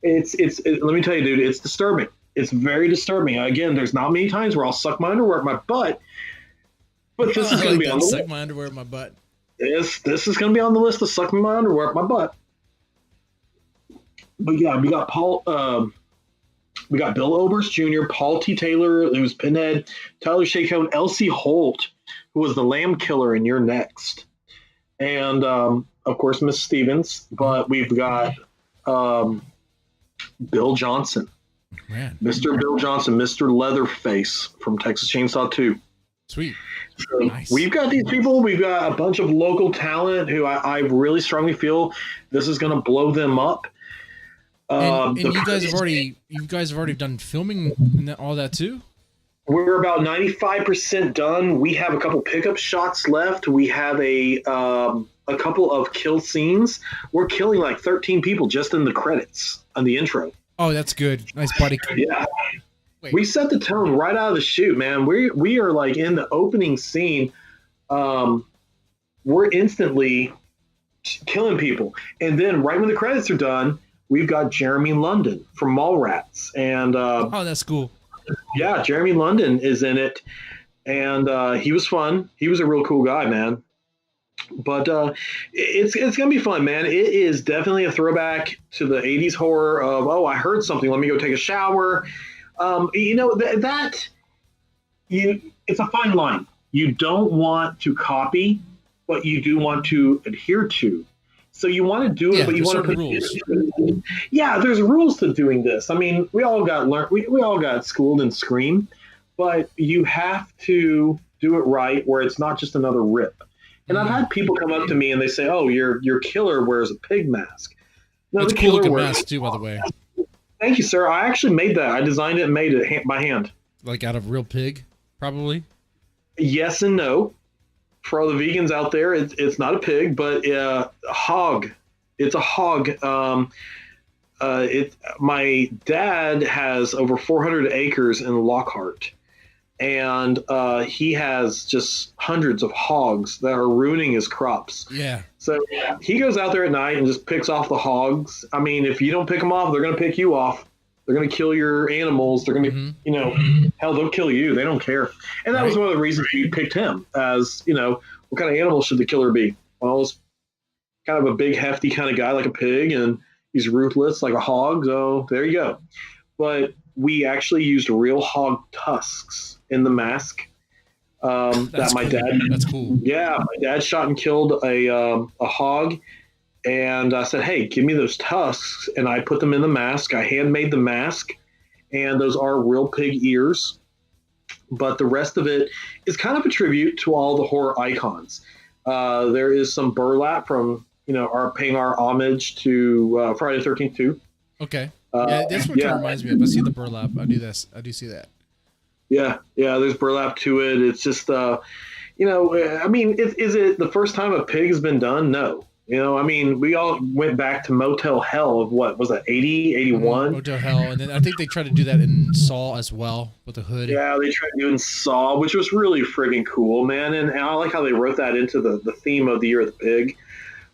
It's let me tell you, dude, it's disturbing. It's very disturbing. Again, there's not many times where I'll suck my underwear at my butt, but this is going to be on the suck my underwear at my butt. This is going to be on the list of suck my underwear up my butt. But yeah, we got Bill Oberst Jr., Paul T. Taylor, who was Pinhead, Tyler Shacone, Elsie Holt, who was the Lamb Killer in You're Next, and of course Miss Stevens. But we've got Bill Johnson, Man. Mr. Bill Johnson, Mr. Leatherface from Texas Chainsaw 2. Sweet. So Nice. we've got these people. We've got a bunch of local talent who I really strongly feel this is going to blow them up. And you guys have already done filming and all that too? We're about 95% done. We have a couple pickup shots left. We have a couple of kill scenes. We're killing like 13 people just in the credits on the intro. Oh, that's good. Nice body. Yeah. Wait. We set the tone right out of the chute, man. We are like in the opening scene. We're instantly killing people. And then right when the credits are done, we've got Jeremy London from Mallrats. And Oh, that's cool. yeah, Jeremy London is in it. And he was fun. He was a real cool guy, man. But it's going to be fun, man. It is definitely a throwback to the 80s horror of, oh, I heard something. Let me go take a shower. It's a fine line. You don't want to copy, but you do want to adhere to. So you want to do it, but you want to put rules. Yeah, there's rules to doing this. I mean, we all got schooled in Scream, but you have to do it right where it's not just another rip. And I've had people come up to me and they say, "Oh, your killer wears a pig mask." No, It's the a cool killer looking wears. mask too, by the way. Thank you, sir. I actually made that. I designed it and made it by hand. Like out of real pig, probably. Yes and no. For all the vegans out there, it's not a pig, but a hog. It's a hog. My dad has over 400 acres in Lockhart, and he has just hundreds of hogs that are ruining his crops. Yeah. So he goes out there at night and just picks off the hogs. I mean, if you don't pick them off, they're going to pick you off. They're going to kill your animals. They're going to, hell, they'll kill you. They don't care. And that was one of the reasons we picked him as, what kind of animal should the killer be? Well, it's kind of a big, hefty kind of guy like a pig, and he's ruthless like a hog. So there you go. But we actually used real hog tusks in the mask. That my dad. That's cool. Yeah, my dad shot and killed a hog, and I said, "Hey, give me those tusks," and I put them in the mask. I handmade the mask, and those are real pig ears. But the rest of it is kind of a tribute to all the horror icons. There is some burlap from paying our homage to Friday the 13th too. Okay. Yeah, that's what kind of reminds me of. I see the burlap. I do see that. Yeah, there's burlap to it. It's just, I mean, is it the first time a pig has been done? No. I mean, we all went back to Motel Hell of what was that, 80, 81? Motel Hell, and then I think they tried to do that in Saw as well with the hood. Yeah, they tried doing Saw, which was really friggin' cool, man. And I like how they wrote that into the theme of the Year of the Pig.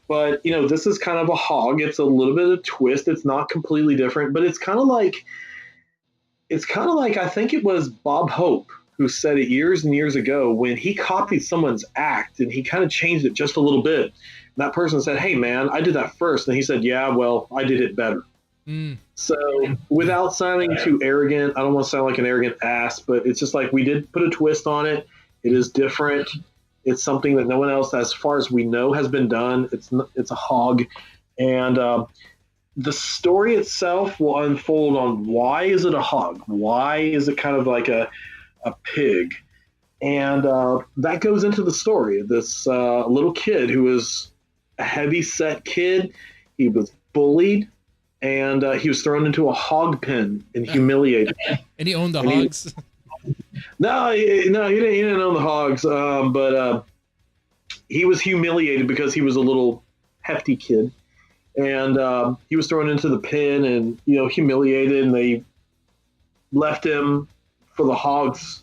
But, this is kind of a hog. It's a little bit of a twist. It's not completely different, but it's kind of like I think it was Bob Hope who said it years and years ago when he copied someone's act and he kind of changed it just a little bit. That person said, "Hey, man, I did that first." And he said, "Yeah, well, I did it better." So without sounding too arrogant, I don't want to sound like an arrogant ass, but it's just like we did put a twist on it. It is different. It's something that no one else, as far as we know, has been done. It's a hog. And the story itself will unfold on why is it a hog? Why is it kind of like a pig? And that goes into the story. This little kid who was a heavy-set kid. He was bullied, and he was thrown into a hog pen and humiliated. And he owned the hogs? No, he didn't own the hogs, but he was humiliated because he was a little hefty kid. And he was thrown into the pen and, humiliated, and they left him for the hogs.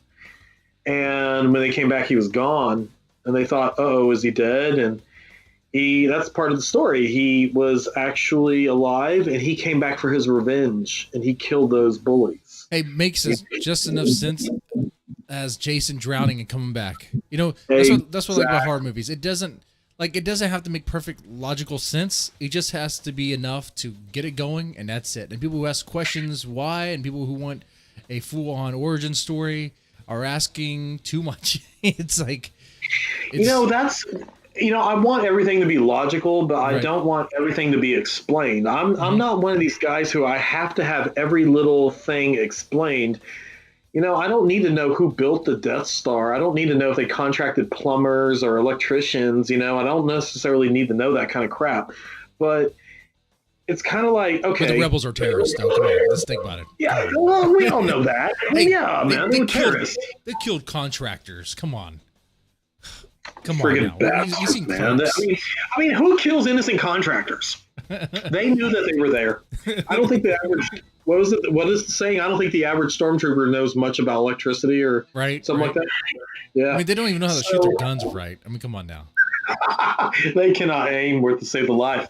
And when they came back, he was gone. And they thought, "Oh, is he dead?" And that's part of the story. He was actually alive, and he came back for his revenge, and he killed those bullies. Hey, makes just enough sense as Jason drowning and coming back. That's what I like about horror movies. It doesn't, Like, it doesn't have to make perfect logical sense. It just has to be enough to get it going, and that's it. And people who ask questions why, and people who want a full-on origin story are asking too much. It's like, I want everything to be logical, but I Right. don't want everything to be explained. I'm not one of these guys who I have to have every little thing explained. I don't need to know who built the Death Star. I don't need to know if they contracted plumbers or electricians. I don't necessarily need to know that kind of crap. But it's kind of like, okay. But the rebels are terrorists, though. Come on, let's think about it. Yeah, well, we all know that. Hey, yeah, man, they were terrorists. They killed contractors. Come on. Come on Friggin' now. You bastards, seen man. Clerks? Who kills innocent contractors? They knew that they were there. I don't think the average. What is it? What is the saying? I don't think the average stormtrooper knows much about electricity or something like that. Yeah. I mean, they don't even know how to shoot their guns right. I mean, come on now. They cannot aim worth to save a life.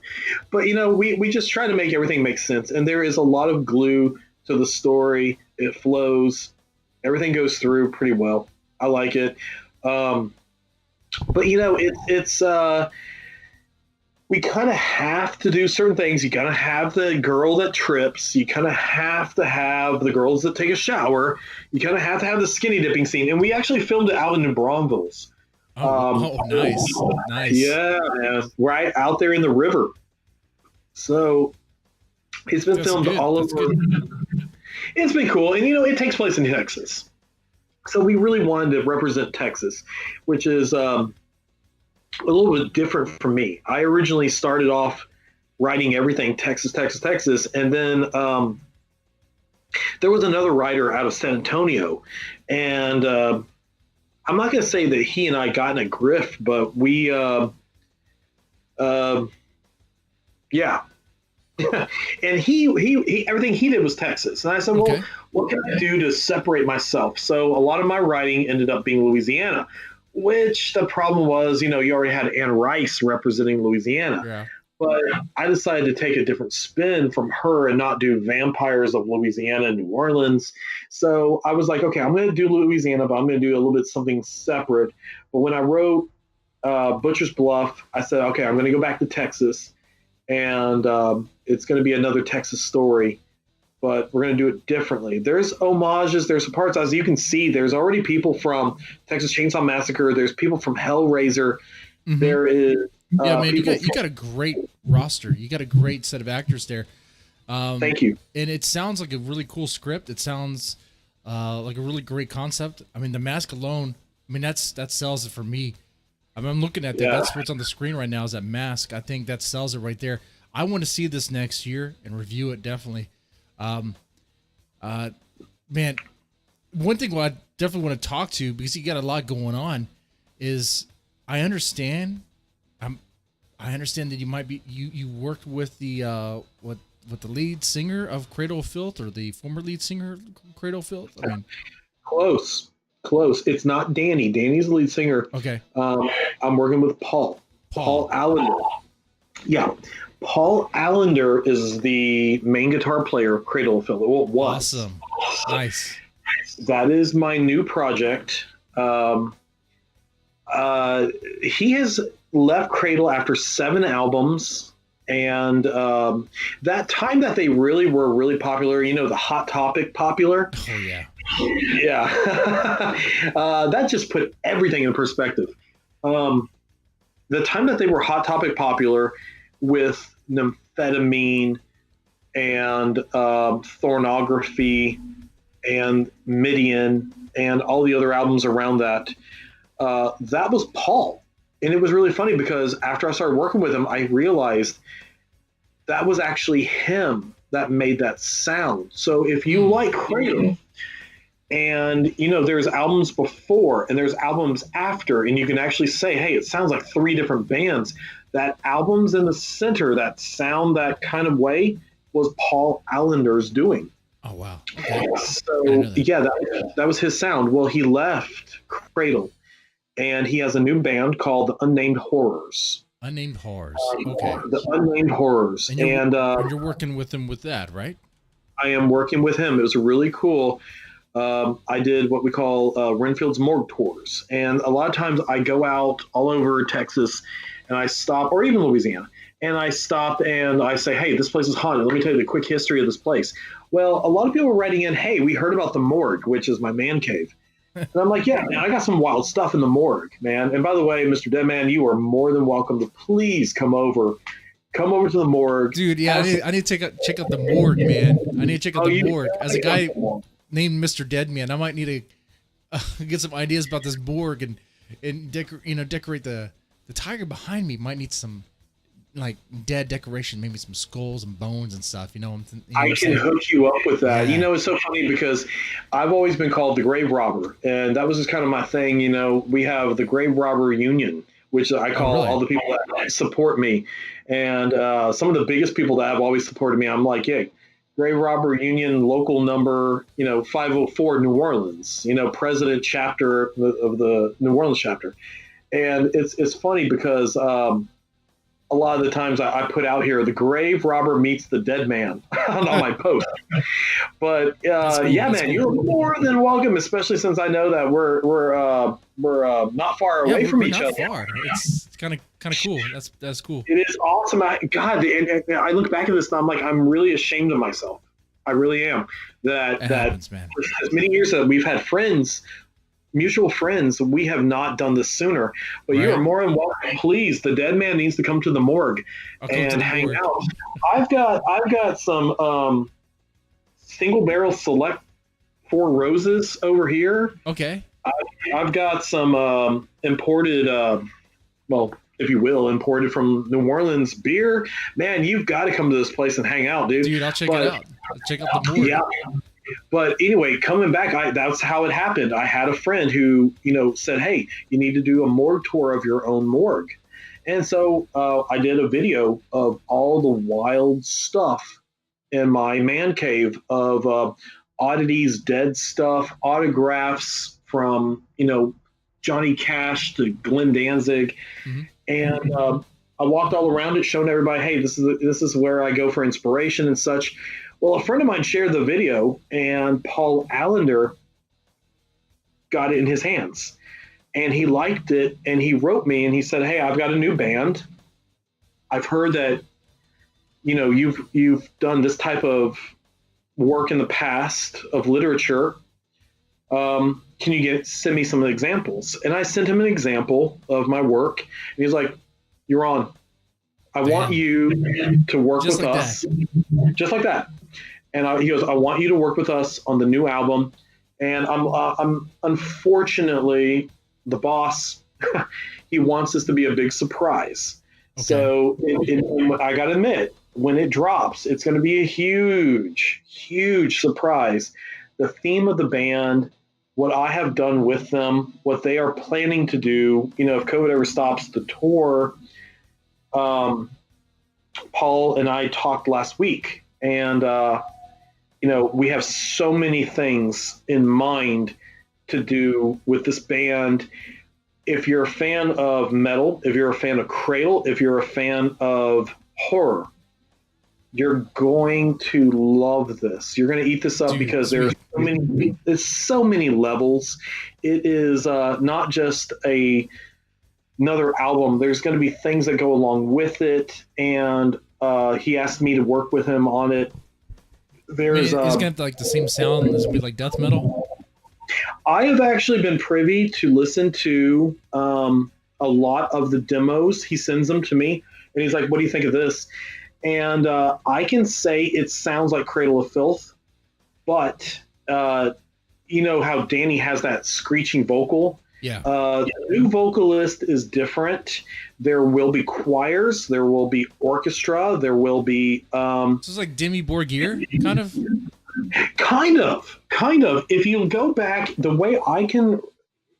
But, we just try to make everything make sense. And there is a lot of glue to the story. It flows. Everything goes through pretty well. I like it. But, it's we kind of have to do certain things. You got to have the girl that trips. You kind of have to have the girls that take a shower. You kind of have to have the skinny dipping scene. And we actually filmed it out in New Braunfels. Nice. Yeah, man. Right out there in the river. So it's been filmed all over. It's been cool. And, it takes place in Texas. So we really wanted to represent Texas, which is a little bit different from me. I originally started off writing everything Texas, Texas, Texas. And then there was another writer out of San Antonio. And I'm not going to say that he and I got in a grift, but we, yeah. And he everything he did was Texas. And I said, well, what can I do to separate myself? So a lot of my writing ended up being Louisiana, which the problem was, you already had Anne Rice representing Louisiana. Yeah. But I decided to take a different spin from her and not do vampires of Louisiana and New Orleans. So I was like, okay, I'm going to do Louisiana, but I'm going to do a little bit something separate. But when I wrote Butcher's Bluff, I said, okay, I'm going to go back to Texas, and it's going to be another Texas story, but we're going to do it differently. There's homages. There's parts, as you can see, there's already people from Texas Chainsaw Massacre. There's people from Hellraiser. Mm-hmm. There is man, you got a great roster. You got a great set of actors there. Thank you. And it sounds like a really cool script. It sounds like a really great concept. I mean, the mask alone, that sells it for me. I mean, I'm looking at that. Yeah. That's what's on the screen right now is that mask. I think that sells it right there. I want to see this next year and review it definitely. Man, one thing I definitely want to talk to, because you got a lot going on, is I understand that you might be you worked with the with the lead singer of Cradle of Filth, or the former lead singer of Cradle of Filth. I mean, close. It's not Danny. Danny's the lead singer. Okay. I'm working with Paul Allender. Yeah. Paul Allender is the main guitar player of Cradle of Filth. Well, it was. Awesome. Nice. That is my new project. He has left Cradle after 7 albums. And that time that they really were really popular, the Hot Topic popular. Oh, yeah. Yeah. That just put everything in perspective. The time that they were Hot Topic popular with Nymphetamine and Thornography and Midian and all the other albums around that, that was Paul. And it was really funny because after I started working with him, I realized that was actually him that made that sound. So if you like Cradle, and there's albums before and there's albums after, and you can actually say, hey, it sounds like 3 different bands. That album's in the center, that sound, that kind of way, was Paul Allender's doing. Oh, wow. Okay. So, yeah, that was his sound. Well, he left Cradle, and he has a new band called the Unnamed Horrors. Unnamed Horrors. Okay. The Unnamed Horrors. And you're working with him with that, right? I am working with him. It was really cool. I did what we call Renfield's Morgue tours. And a lot of times I go out all over Texas, and and I stop, or even Louisiana, and I stop and I say, hey, this place is haunted. Let me tell you the quick history of this place. Well, a lot of people are writing in, hey, we heard about the Morgue, which is my man cave. And I'm like, yeah, man, I got some wild stuff in the Morgue, man. And by the way, Mr. Deadman, you are more than welcome to please come over to the Morgue. Dude, yeah, I need to check out the Morgue, man. I need to check out the Morgue. As a guy named Mr. Deadman, I might need to get some ideas about this Morgue and decorate the tiger behind me. Might need some like dead decoration, maybe some skulls and bones and stuff. I can hook you up with that. Yeah. It's so funny because I've always been called the grave robber, and that was just kind of my thing. We have the grave robber union, which I call all the people that support me, and some of the biggest people that have always supported me. I'm like, yeah, grave robber union, local number, 504 New Orleans, president chapter of the New Orleans chapter, and it's funny because. A lot of the times I put out here, the grave robber meets the dead man on my post. But man, you're more than welcome, especially since I know that we're not far away from each other. Far. It's kind of cool. That's cool. It is awesome. And I look back at this and I'm like, I'm really ashamed of myself. I really am. That happens, man. For as many years that we've had mutual friends, we have not done this sooner, but you are more than welcome. Please, the dead man needs to come to the Morgue and hang out. I've got some single barrel select Four Roses over here. Okay. I've got some imported, if you will, imported from New Orleans beer. Man, you've got to come to this place and hang out, dude. Dude, I'll check it out. I'll check out the Morgue. Yeah. But anyway, coming back, that's how it happened. I had a friend who, said, hey, you need to do a morgue tour of your own morgue. And so I did a video of all the wild stuff in my man cave of oddities, dead stuff, autographs from, Johnny Cash to Glenn Danzig. Mm-hmm. And I walked all around it, showing everybody, hey, this is where I go for inspiration and such. Well, a friend of mine shared the video, and Paul Allender got it in his hands, and he liked it, and he wrote me, and he said, hey, I've got a new band. I've heard that, you've done this type of work in the past of literature. Can you send me some examples? And I sent him an example of my work, and he's like, you're on. I want you to work with us. Just like that. And he goes, I want you to work with us on the new album. And I'm unfortunately, the boss, he wants this to be a big surprise. Okay. So I got to admit, when it drops, it's going to be a huge, huge surprise. The theme of the band, what I have done with them, what they are planning to do, if COVID ever stops the tour, Paul and I talked last week, and we have so many things in mind to do with this band. If you're a fan of metal, if you're a fan of Cradle, if you're a fan of horror, you're going to love this. You're going to eat this up because there's so many levels. It is not just another album. There's going to be things that go along with it, and he asked me to work with him on it. It's going to have like the same sound as with like death metal. I have actually been privy to listen to a lot of the demos. He sends them to me, and he's like, "What do you think of this?" And I can say it sounds like Cradle of Filth, but you know how Danny has that screeching vocal. Yeah. The new vocalist is different. There will be choirs. There will be orchestra. There will be. So it's like Demi Borgir, kind of. Kind of. If you go back, the way I can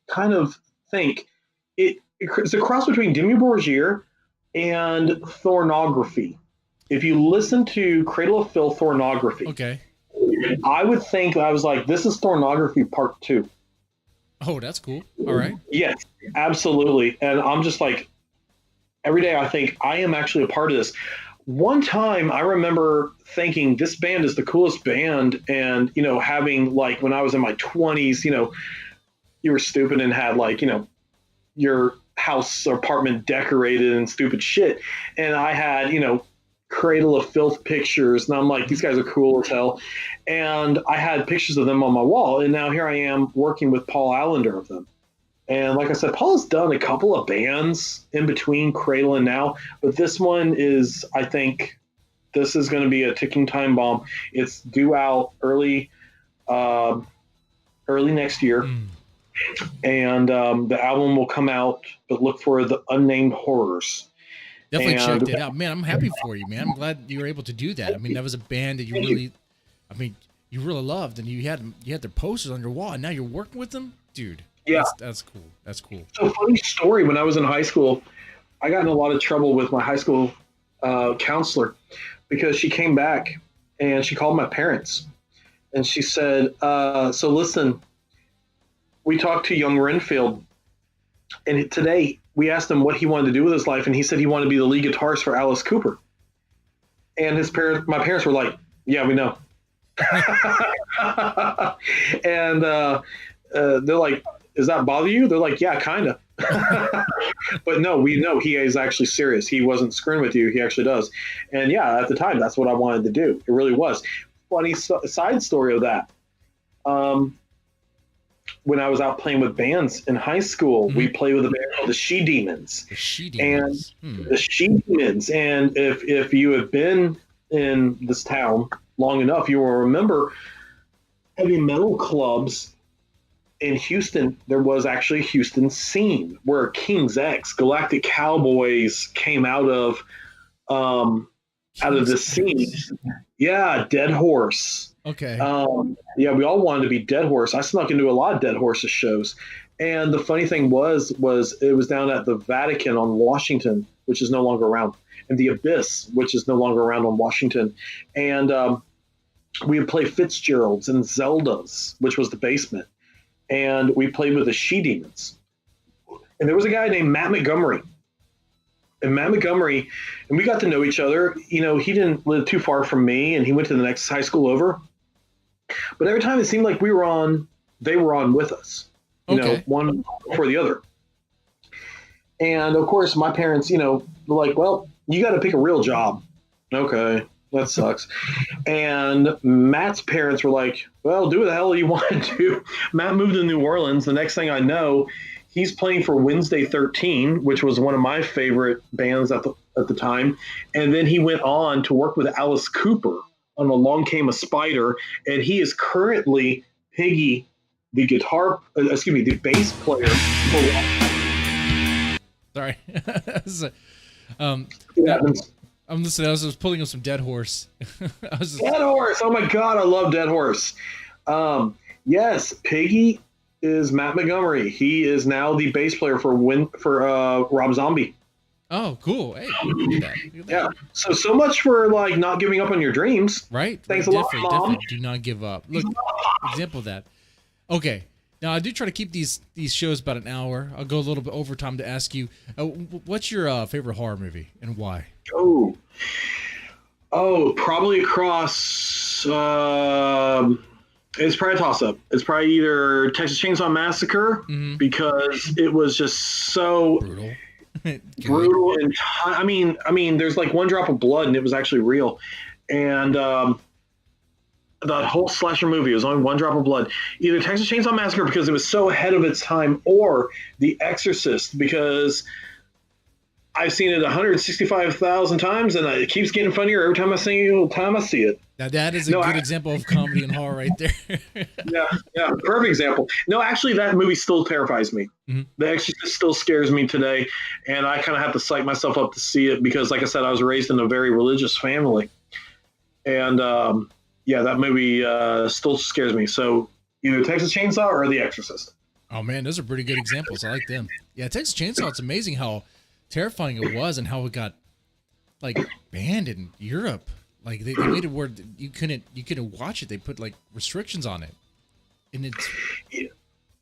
kind of think, it's a cross between Demi Borgir and Thornography. If you listen to Cradle of Filth Thornography, okay, I would think, I was like, this is Thornography Part 2. Oh, that's cool. All right. Yes, absolutely. And I'm just like, every day I think I am actually a part of this. One time I remember thinking this band is the coolest band, and, you know, having, like, when I was in my 20s, you know, you were stupid and had, like, you know, your house or apartment decorated and stupid shit. And I had, Cradle of Filth pictures. And I'm like, these guys are cool as hell. And I had pictures of them on my wall. And now here I am working with Paul Allender of them. And like I said, Paul has done a couple of bands in between Cradle and now. But this one is, I think, this is going to be a ticking time bomb. It's due out early next year. And the album will come out, but look for the Unnamed Horrors. Definitely checked it out, man. I'm happy for you, man. I'm glad you were able to do that. I mean, that was a band that you really loved, and you had their posters on your wall, and now you're working with them, dude. Yeah, that's cool. That's cool. So funny story. When I was in high school, I got in a lot of trouble with my high school counselor because she came back and she called my parents, and she said, "So listen, we talked to young Renfield, and today we asked him what he wanted to do with his life, and he said he wanted to be the lead guitarist for Alice Cooper." And my parents were like, "Yeah, we know." And they're like, "Does that bother you?" They're like, "Yeah, kind of." But no, we know he is actually serious. He wasn't screwing with you. He actually does. And yeah, at the time, that's what I wanted to do. It really was. Funny side story of that. When I was out playing with bands in high school, we played with a band called the She Demons. The She Demons. The She Demons. And if you have been in this town long enough, you will remember heavy metal clubs in Houston. There was actually a Houston scene where King's X, Galactic Cowboys came out of this scene. Yeah, Dead Horse. Okay. Yeah, we all wanted to be Dead Horse. I snuck into a lot of Dead Horse's shows. And the funny thing was it was down at the Vatican on Washington, which is no longer around, and the Abyss, which is no longer around on Washington. And we would play Fitzgerald's and Zelda's, which was the basement. And we played with the She Demons. And there was a guy named Matt Montgomery. And Matt Montgomery, and we got to know each other. He didn't live too far from me, and he went to the next high school over. But every time it seemed like they were on with us, one for the other. And of course, my parents, were like, "Well, you got to pick a real job." Okay, that sucks. And Matt's parents were like, "Well, do what the hell you want to do." Matt moved to New Orleans. The next thing I know, he's playing for Wednesday 13, which was one of my favorite bands at the time. And then he went on to work with Alice Cooper on Along Came a Spider, and he is currently Piggy, the bass player for. Sorry. Yeah. I'm listening. I was pulling up some Dead Horse. Dead Horse. Oh my God, I love Dead Horse. Yes, Piggy is Matt Montgomery. He is now the bass player for Rob Zombie. Oh, cool. Hey, look at that. Yeah. So much for not giving up on your dreams. Right. Thanks a lot, Mom. Definitely do not give up. Look, example of that. Okay. Now I do try to keep these shows about an hour. I'll go a little bit over time to ask you, what's your favorite horror movie and why? Oh, probably across. It's probably a toss-up. It's probably either Texas Chainsaw Massacre because it was just so brutal, and I mean, there's one drop of blood, and it was actually real, and the whole slasher movie was only one drop of blood. Either Texas Chainsaw Massacre because it was so ahead of its time, or The Exorcist because I've seen it 165,000 times, and it keeps getting funnier every time I see it. Now that is a good example of comedy and horror right there. yeah, perfect example. No, actually, that movie still terrifies me. The Exorcist still scares me today, and I kind of have to psych myself up to see it because, like I said, I was raised in a very religious family, and that movie still scares me. So either Texas Chainsaw or The Exorcist. Oh man, those are pretty good examples. I like them. Yeah, Texas Chainsaw. It's amazing how terrifying it was and how it got banned in Europe. They made it where you couldn't watch it. They put restrictions on it, and it's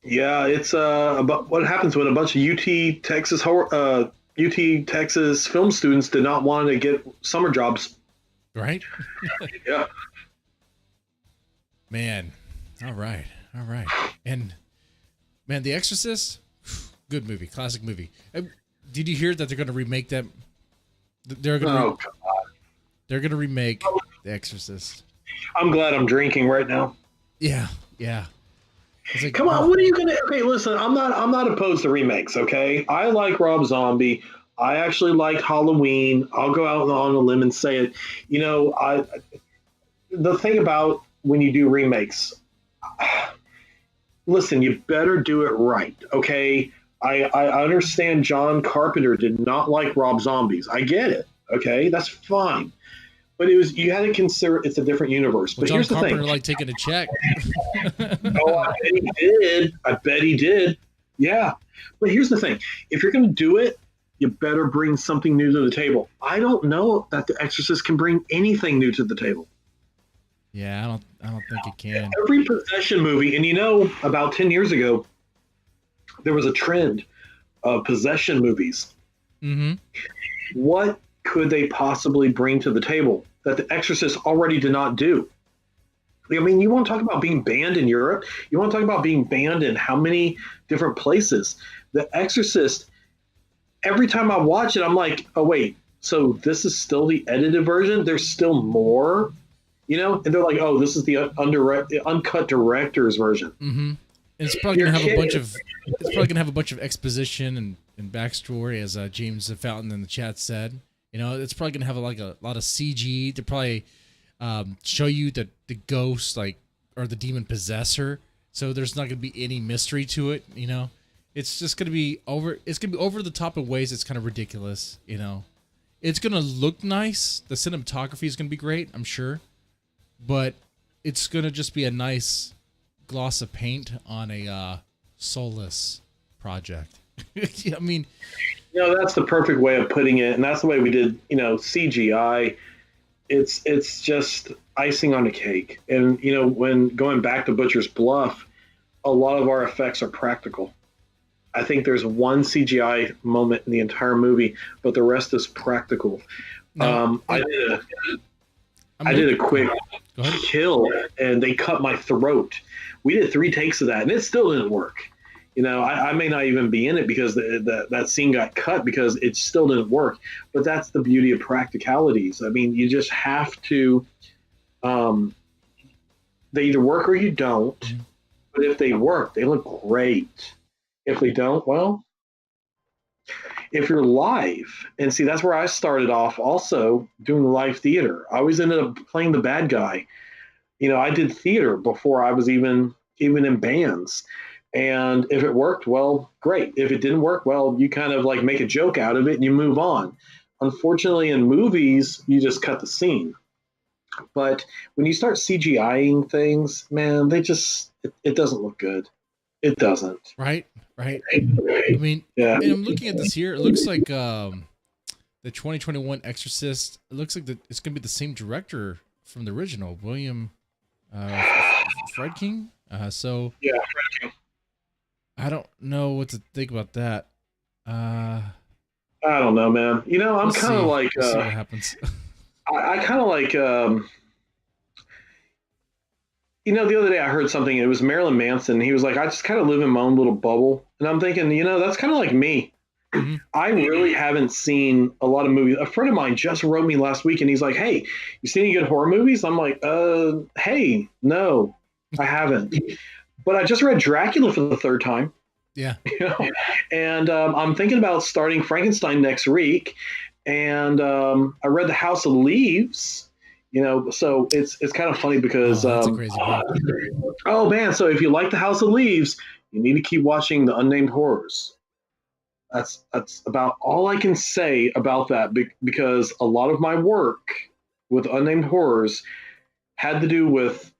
it's about what happens when a bunch of UT Texas film students did not want to get summer jobs. Right? Yeah. Man, all right, and man, The Exorcist. Good movie, classic movie. Did you hear that they're going to remake that? They're going to remake The Exorcist. I'm glad I'm drinking right now. Yeah, yeah. It's like, Come on, what are you gonna? Okay, listen, I'm not opposed to remakes. Okay, I like Rob Zombie. I actually like Halloween. I'll go out on a limb and say it. You know, the thing about when you do remakes, listen, you better do it right. Okay, I understand John Carpenter did not like Rob Zombies. I get it. Okay, that's fine. But you had to consider it's a different universe. Well, but John here's the Carpenter thing. like taking a check. Oh, I bet he did. I bet he did. Yeah. But here's the thing. If you're going to do it, you better bring something new to the table. I don't know that The Exorcist can bring anything new to the table. Yeah, I don't think it can. Every possession movie, and you know, about 10 years ago, there was a trend of possession movies. Mm-hmm. What could they possibly bring to the table that The Exorcist already did not do? I mean, you want to talk about being banned in Europe? You want to talk about being banned in how many different places? The Exorcist, every time I watch it, I'm like, oh, wait, so this is still the edited version? There's still more? You know? And they're like, oh, this is the uncut director's version. Mm-hmm. And it's probably going to have a bunch of exposition and backstory, as James Fountain in the chat said. You know, it's probably going to have a lot of CG to probably show you the ghost, or the demon possessor. So there's not going to be any mystery to it. You know, it's just going to be over. It's going to be over the top in ways that's kind of ridiculous. You know, it's going to look nice. The cinematography is going to be great, I'm sure, but it's going to just be a nice gloss of paint on a soulless project. I mean. You know, that's the perfect way of putting it, and that's the way we did, you know, CGI. It's just icing on the cake. And, you know, when going back to Butcher's Bluff, a lot of our effects are practical. I think there's one CGI moment in the entire movie, but the rest is practical. No, I did a quick kill, and they cut my throat. We did 3 takes of that, and it still didn't work. You know, I may not even be in it because that scene got cut because it still didn't work. But that's the beauty of practicalities. I mean, you just have to. They either work or you don't. Mm-hmm. But if they work, they look great. If they don't, well, if you're live, and see, that's where I started off also doing live theater. I always ended up playing the bad guy. You know, I did theater before I was even in bands. And if it worked, well, great. If it didn't work, well, you kind of like make a joke out of it and you move on. Unfortunately, in movies, you just cut the scene. But when you start CGIing things, man, it doesn't look good. It doesn't. Right. I mean, yeah. And I'm looking at this here. It looks like the 2021 Exorcist. It looks like it's going to be the same director from the original, William Friedkin. So yeah, Friedkin. I don't know what to think about that. I don't know, man. You know, I'm kind of like. We'll see what happens. I kind of like. You know, the other day I heard something. It was Marilyn Manson. He was like, "I just kind of live in my own little bubble," and I'm thinking, you know, that's kind of like me. Mm-hmm. I really haven't seen a lot of movies. A friend of mine just wrote me last week, and he's like, "Hey, you seen any good horror movies?" I'm like, hey, no, I haven't." But I just read Dracula for the 3rd time. Yeah. You know? And I'm thinking about starting Frankenstein next week. And I read The House of Leaves. You know, so it's kind of funny because that's a crazy book. Oh man, so if you like The House of Leaves, you need to keep watching the Unnamed Horrors. That's about all I can say about that because a lot of my work with Unnamed Horrors had to do with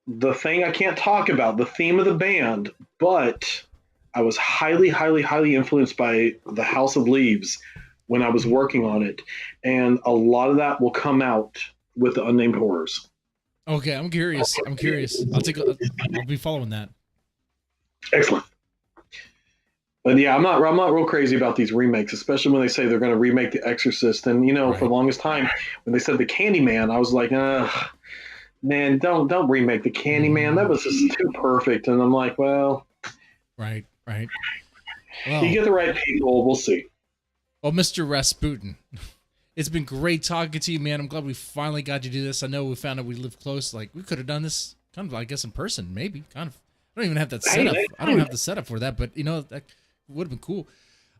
the thing I can't talk about, the theme of the band, but I was highly, highly, highly influenced by The House of Leaves when I was working on it. And a lot of that will come out with the Unnamed Horrors. Okay, I'm curious. I'll be following that. Excellent. But yeah, I'm not real crazy about these remakes, especially when they say they're going to remake The Exorcist. And, you know, right. For the longest time, when they said The Candyman, I was like, man, don't remake The Candyman. That was just too perfect. And I'm like, well. Right. Well, You get the right people, we'll see. well, Mr. Rasputin, it's been great talking to you, man. I'm glad we finally got to do this. I know we found out we live close. Like, we could have done this kind of, I guess, in person, maybe. Kind of. I don't even have that setup. I don't have the setup for that, but, you know, that would have been cool.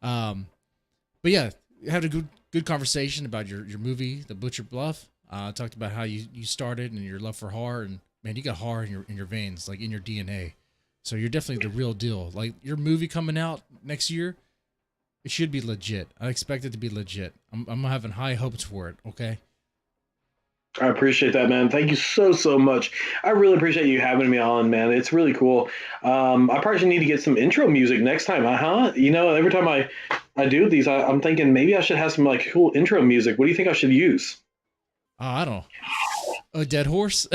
But yeah, had a good conversation about your movie, The Butcher Bluff. Talked about how you started and your love for horror, and man, you got horror in your veins, like in your DNA. So you're definitely the real deal. Like your movie coming out next year, it should be legit. I expect it to be legit. I'm having high hopes for it. Okay. I appreciate that, man. Thank you so much. I really appreciate you having me on, man. It's really cool. I probably should need to get some intro music next time, huh? You know, every time I do these, I'm thinking maybe I should have some like cool intro music. What do you think I should use? I don't know. A dead horse?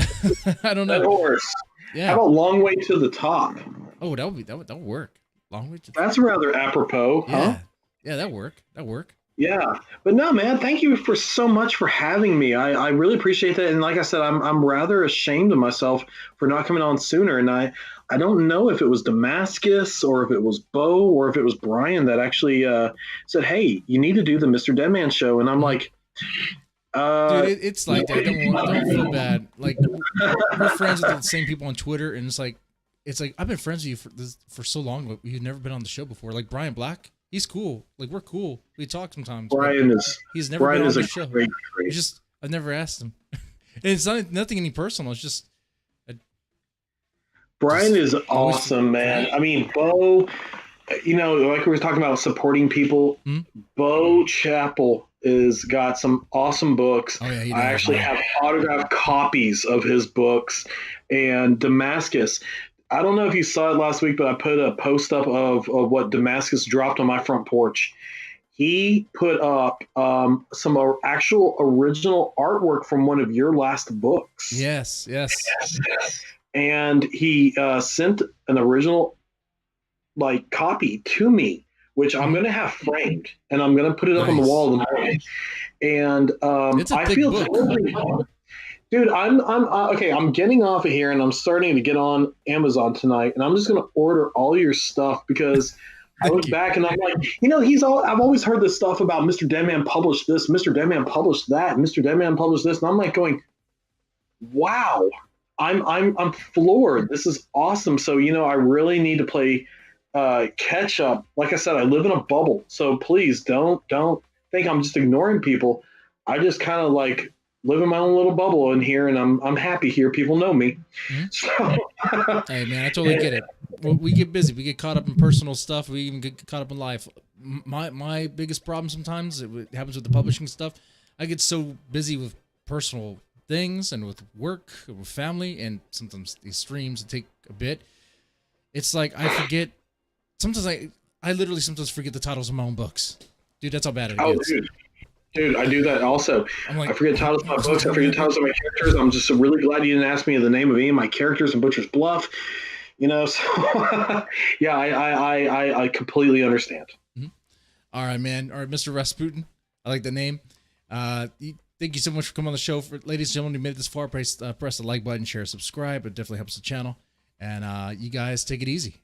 I don't know. Dead horse. Yeah. How about Long Way to the Top? Oh, that would work. Long way to That's rather apropos, yeah. huh? Yeah, that work. Yeah, but no, man. Thank you for so much for having me. I really appreciate that. And like I said, I'm rather ashamed of myself for not coming on sooner. And I don't know if it was Damascus or if it was Bo or if it was Brian that actually said, "Hey, you need to do the MrDeadman show." And I'm like, dude, it's like that. Don't feel bad. Like we're friends with the same people on Twitter, and it's like I've been friends with you for so long, but you've never been on the show before. Like Brian Black. He's cool. Like we're cool. We talk sometimes. He's never been on the show. Great. It's just I've never asked him. And it's nothing any personal. It's just Brian is awesome, man. I mean, Bo, you know, like we were talking about supporting people. Bo Chappell is got some awesome books. Oh, yeah, I actually have autographed copies of his books. And Damascus, I don't know if you saw it last week, but I put a post up of what Damascus dropped on my front porch. He put up some actual original artwork from one of your last books. Yes. And he sent an original like copy to me, which I'm going to have framed, and I'm going to put it up on the wall of the morning. And I feel totally, dude, I'm okay. I'm getting off of here, and I'm starting to get on Amazon tonight, and I'm just going to order all your stuff because I look back and I'm like, you know, I've always heard this stuff about MrDeadman published this, MrDeadman published that, MrDeadman published this, and I'm like going, wow, I'm floored. This is awesome. So, you know, I really need to play catch up. Like I said, I live in a bubble, so please don't think I'm just ignoring people. I just kind of like live in my own little bubble in here, and I'm happy here. People know me. So, hey man, I totally get it. We get busy. We get caught up in personal stuff. We even get caught up in life. My biggest problem sometimes it happens with the publishing stuff. I get so busy with personal things and with work, with family, and sometimes these streams take a bit. It's like I forget. Sometimes I literally sometimes forget the titles of my own books. Dude, that's how bad it gets. Dude, I do that also. I forget titles of my books. I forget titles of my characters. I'm just really glad you didn't ask me the name of any of my characters in Butcher's Bluff. You know, so yeah, I completely understand. Mm-hmm. All right, man. All right, Mr. Rasputin. I like the name. Thank you so much for coming on the show. Ladies and gentlemen, who made it this far, press the like button, share, subscribe. It definitely helps the channel. And you guys take it easy.